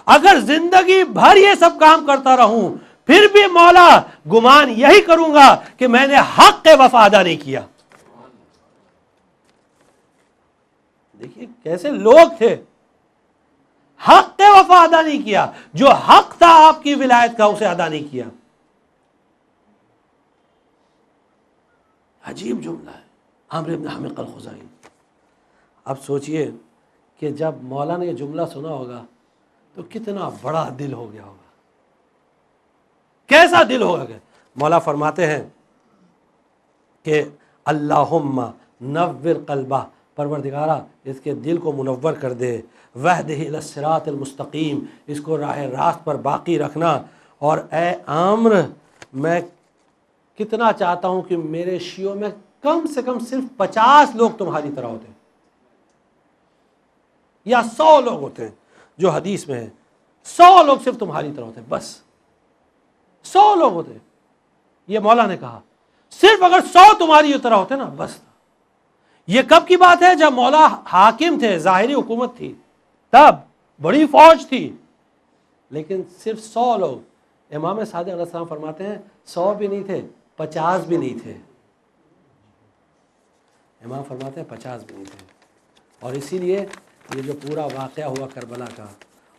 اگر زندگی بھر یہ سب کام کرتا رہوں پھر بھی مولا گمان یہی کروں گا کہ میں نے حق وفا ادا نہیں کیا. دیکھیے کیسے لوگ تھے، حق وفا ادا نہیں کیا، جو حق تھا آپ کی ولایت کا اسے ادا نہیں کیا. عجیب جملہ ہے عامر بن حمق الخزاعی. اب سوچئے کہ جب مولا نے یہ جملہ سنا ہوگا تو کتنا بڑا دل ہو گیا ہوگا، کیسا دل ہوگا. کہ مولا فرماتے ہیں کہ اللہم نور قلبہ، پروردگارہ اس کے دل کو منور کر دے، وہدہ الی الصراط المستقیم، اس کو راہ راست پر باقی رکھنا. اور اے عامر، میں کتنا چاہتا ہوں کہ میرے شیعوں میں کم سے کم صرف 50 لوگ تمہاری طرح ہوتے ہیں، یا 100 لوگ ہوتے ہیں، جو حدیث میں ہے 100 لوگ صرف تمہاری طرح ہوتے ہیں، بس 100 لوگ ہوتے ہیں. یہ مولا نے کہا صرف اگر 100 تمہاری طرح ہوتے نا بس. یہ کب کی بات ہے؟ جب مولا حاکم تھے، ظاہری حکومت تھی، تب بڑی فوج تھی، لیکن صرف 100 لوگ. امام صادق علیہ السلام فرماتے ہیں 100 بھی نہیں تھے، 50 بھی نہیں تھے. امام فرماتے ہیں 50 بھی نہیں تھے. اور اسی لیے یہ جو پورا واقعہ ہوا کربلا کا،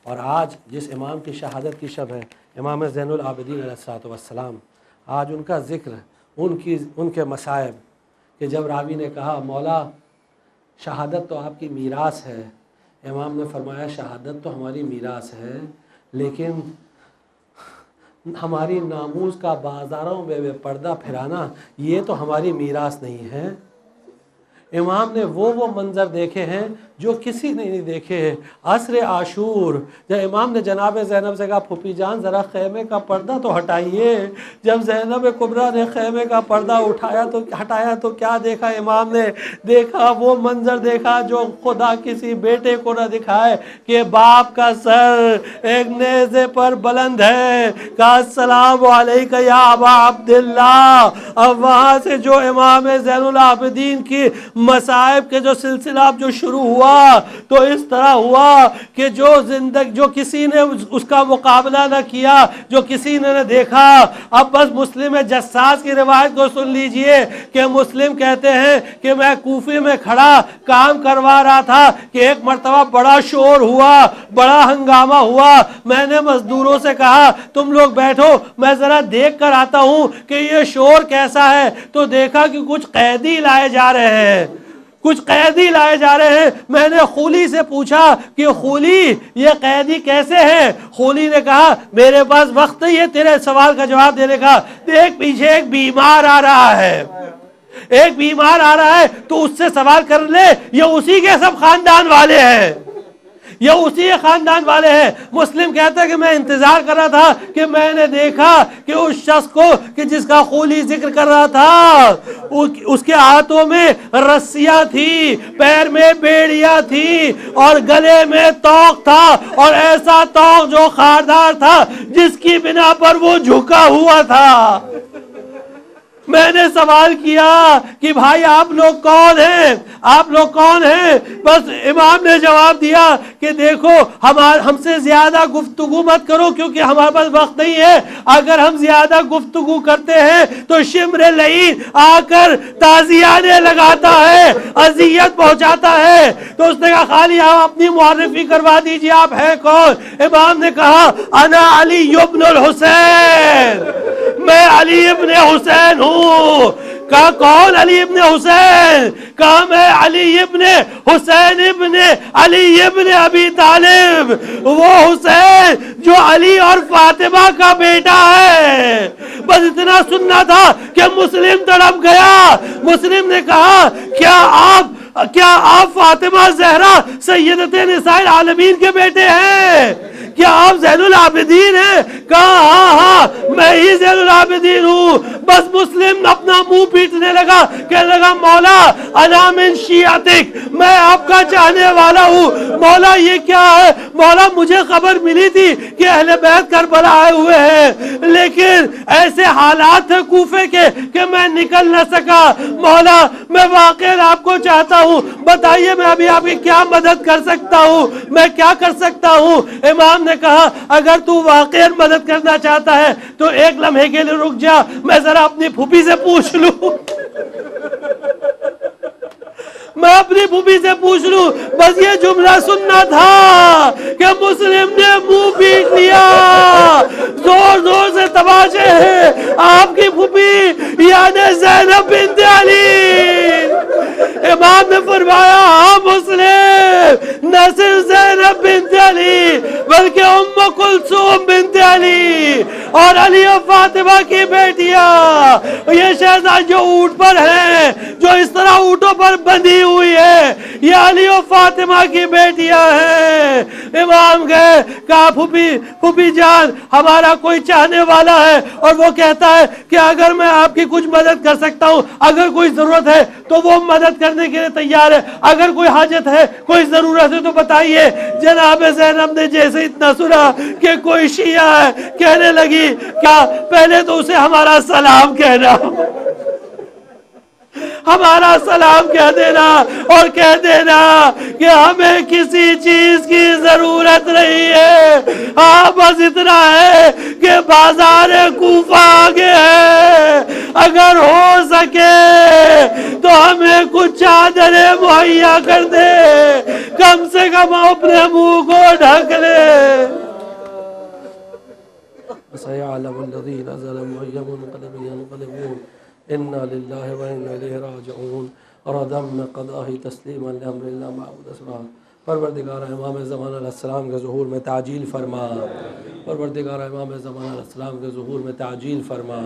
اور آج جس امام کی شہادت کی شب ہے، امام زین العابدین علیہ السلام، آج ان کا ذکر، ان کے مصائب، کہ جب راوی نے کہا مولا شہادت تو آپ کی میراث ہے، امام نے فرمایا شہادت تو ہماری میراث ہے، لیکن ہماری ناموس کا بازاروں میں بے پردہ پھرانا یہ تو ہماری میراث نہیں ہے. امام نے وہ منظر دیکھے ہیں جو کسی نے نہیں دیکھے ہیں. عصر عاشور جب امام نے جناب زینب سے کہا پھوپھی جان ذرا خیمے کا پردہ تو ہٹائیے، جب زینب کبریٰ نے خیمے کا پردہ ہٹایا تو کیا دیکھا؟ امام نے دیکھا وہ منظر دیکھا جو خدا کسی بیٹے کو نہ دکھائے، کہ باپ کا سر ایک نیزے پر بلند ہے، کہا السلام علیکہ یا ابا عبداللہ. اب وہاں سے جو امام زین العابدین کی مصائب کے جو سلسلہ جو شروع ہوا ہوا تو اس طرح ہوا کہ جو کسی نے اس کا مقابلہ نہ کیا، جو کسی نے نہ دیکھا۔ اب بس مسلم جساس کی روایت کو سن لیجئے کہ مسلم کہتے ہیں کہ میں کوفے میں کھڑا کام کروا رہا تھا کہ ایک مرتبہ بڑا شور ہوا، بڑا ہنگامہ ہوا۔ میں نے مزدوروں سے کہا تم لوگ بیٹھو، میں ذرا دیکھ کر آتا ہوں کہ یہ شور کیسا ہے۔ تو دیکھا کہ کچھ قیدی لائے جا رہے ہیں، کچھ قیدی لائے جا رہے ہیں۔ میں نے خولی سے پوچھا کہ خولی یہ قیدی کیسے ہیں؟ خولی نے کہا میرے پاس وقت نہیں ہے تیرے سوال کا جواب دینے کا، دیکھ پیچھے ایک بیمار آ رہا ہے، ایک بیمار آ رہا ہے تو اس سے سوال کر لے، یہ اسی کے سب خاندان والے ہیں، یہ اسی خاندان والے ہیں۔ مسلم کہتا ہے کہ میں انتظار کر رہا تھا کہ میں نے دیکھا کہ اس شخص کو کہ جس کا خولی ذکر کر رہا تھا اس کے ہاتھوں میں رسیاں تھی، پیر میں بیڑیاں تھی اور گلے میں توق تھا، اور ایسا توق جو خاردار تھا جس کی بنا پر وہ جھکا ہوا تھا۔ میں نے سوال کیا کہ بھائی آپ لوگ کون ہیں، آپ لوگ کون ہیں؟ بس امام نے جواب دیا کہ دیکھو ہم سے زیادہ گفتگو مت کرو کیونکہ ہمارے پاس وقت نہیں ہے۔ اگر ہم زیادہ گفتگو کرتے ہیں تو شمر لعین آ کر تازیانے لگاتا ہے، اذیت پہنچاتا ہے۔ تو اس نے کہا خالی آپ اپنی معرفی کروا دیجیے، آپ ہیں کون؟ امام نے کہا انا علی ابن الحسین، میں علی ابن حسین ہوں۔ کہا کون علی ابن حسین؟ کہا میں علی ابن حسین ابن علی ابن ابی طالب، وہ حسین جو علی اور فاطمہ کا بیٹا ہے۔ بس اتنا سننا تھا کہ مسلم تڑپ گیا۔ مسلم نے کہا کیا آپ فاطمہ زہرا سیدۃ نساء العالمین کے بیٹے ہیں؟ کیا آپ زین العابدین ہیں؟ کہا ہاں میں ہی زین العابدین ہوں۔ بس مسلم اپنا منہ پیٹنے لگا، کہنے لگا مولا انا من شیعتک، میں آپ کا چاہنے والا ہوں۔ مولا یہ کیا ہے؟ مولا مجھے خبر ملی تھی کہ اہل بیت کربلا آئے ہوئے ہیں، لیکن ایسے حالات تھے کوفے کے کہ میں نکل نہ سکا۔ مولا میں واقعی آپ کو چاہتا ہوں، بتائیے میں ابھی آپ کی کیا مدد کر سکتا ہوں، میں کیا کر سکتا ہوں؟ امام نے کہا اگر تو واقعی مدد کرنا چاہتا ہے تو ایک لمحے کے لیے رک جا، میں ذرا اپنی پھوپھی سے پوچھ لوں، میں اپنی پھوپھی سے پوچھ لوں۔ بس یہ جملہ سننا تھا کہ مسلم نے منہ پیٹ لیا۔ زور زور سے تماشے ہیں، آپ کی پھوپھی یعنی زینب بنت علی۔ امام نے فرمایا ہاں مسلم، نہ صرف زینب بنت علی بلکہ ام کلثوم بنت علی اور علی و فاطمہ کی بیٹیاں، یہ شہزاد جو اونٹ پر ہیں، جو اس طرح اونٹوں پر بندھی ہوئی ہے، یہ علی و فاطمہ کی بیٹیاں ہیں۔ امام گئے، کہا پھوپھی جان ہمارا کوئی چاہنے والا ہے اور وہ کہتا ہے کہ اگر میں آپ کی کچھ مدد کر سکتا ہوں، اگر کوئی ضرورت ہے تو وہ مدد کرنے کے لیے تیار ہے، اگر کوئی حاجت ہے کوئی ضرورت ہے تو بتائیے۔ جناب زینب نے جیسے اتنا سنا کہ کوئی شیعہ ہے، کہنے لگی کیا پہلے تو اسے ہمارا سلام کہنا، ہمارا سلام کہہ دینا اور کہہ دینا کہ ہمیں کسی چیز کی ضرورت نہیں ہے، ہاں بس اتنا ہے کہ بازار کوفہ آگے ہے، اگر ہو سکے تو ہمیں کچھ چادریں مہیا کر دے، کم سے کم اپنے منہ کو ڈھک لے۔ سَيَعْلَمُ الَّذِينَ ظَلَمُوا أَيَّ مُنقَلَبٍ يَنقَلِبُونَ إِنَّا لِلَّهِ وَإِنَّا إِلَيْهِ رَاجِعُونَ۔ اور ادم میں قضاہی تسلیما لامر اللہ معبود اسما۔ پروردگار امام زمان علیہ السلام کے ظہور میں تعجیل فرما، پروردگار امام زمان علیہ السلام کے ظہور میں تعجیل فرما،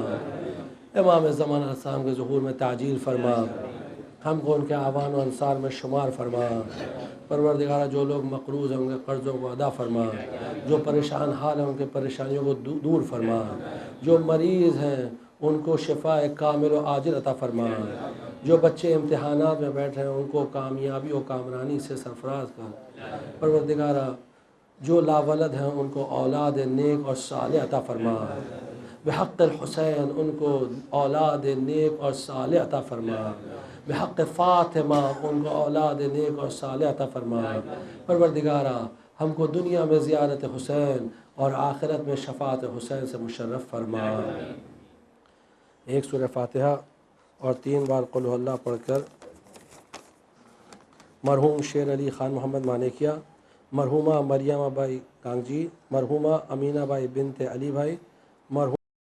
امام زمان علیہ السلام کے ظہور میں تعجیل فرما، ہم کو ان کے اعوان و انصار میں شمار فرما۔ پروردگارہ جو لوگ مقروض ہیں ان کے قرضوں کو ادا فرما، جو پریشان حال ہیں ان کے پریشانیوں کو دور فرما، جو مریض ہیں ان کو شفاء کامل و عاجل عطا فرما، جو بچے امتحانات میں بیٹھے ہیں ان کو کامیابی و کامرانی سے سرفراز کر۔ پروردگارہ جو لاولد ہیں ان کو اولاد نیک اور صالح عطا فرما، بحق الحسین ان کو اولاد نیک اور صالح عطا فرما، بحق فاطمہ ان کو اولاد نیک اور صالح عطا فرما۔ پروردگارا ہم کو دنیا میں زیارت حسین اور آخرت میں شفاعت حسین سے مشرف فرما۔ ایک سورہ فاتحہ اور 3 بار قل ہو اللہ پڑھ کر مرحوم شیر علی خان محمد مانیکیا، مرحومہ مریم بائی گانگجی، مرحومہ امینہ بائی بنت علی بھائی، مرحوم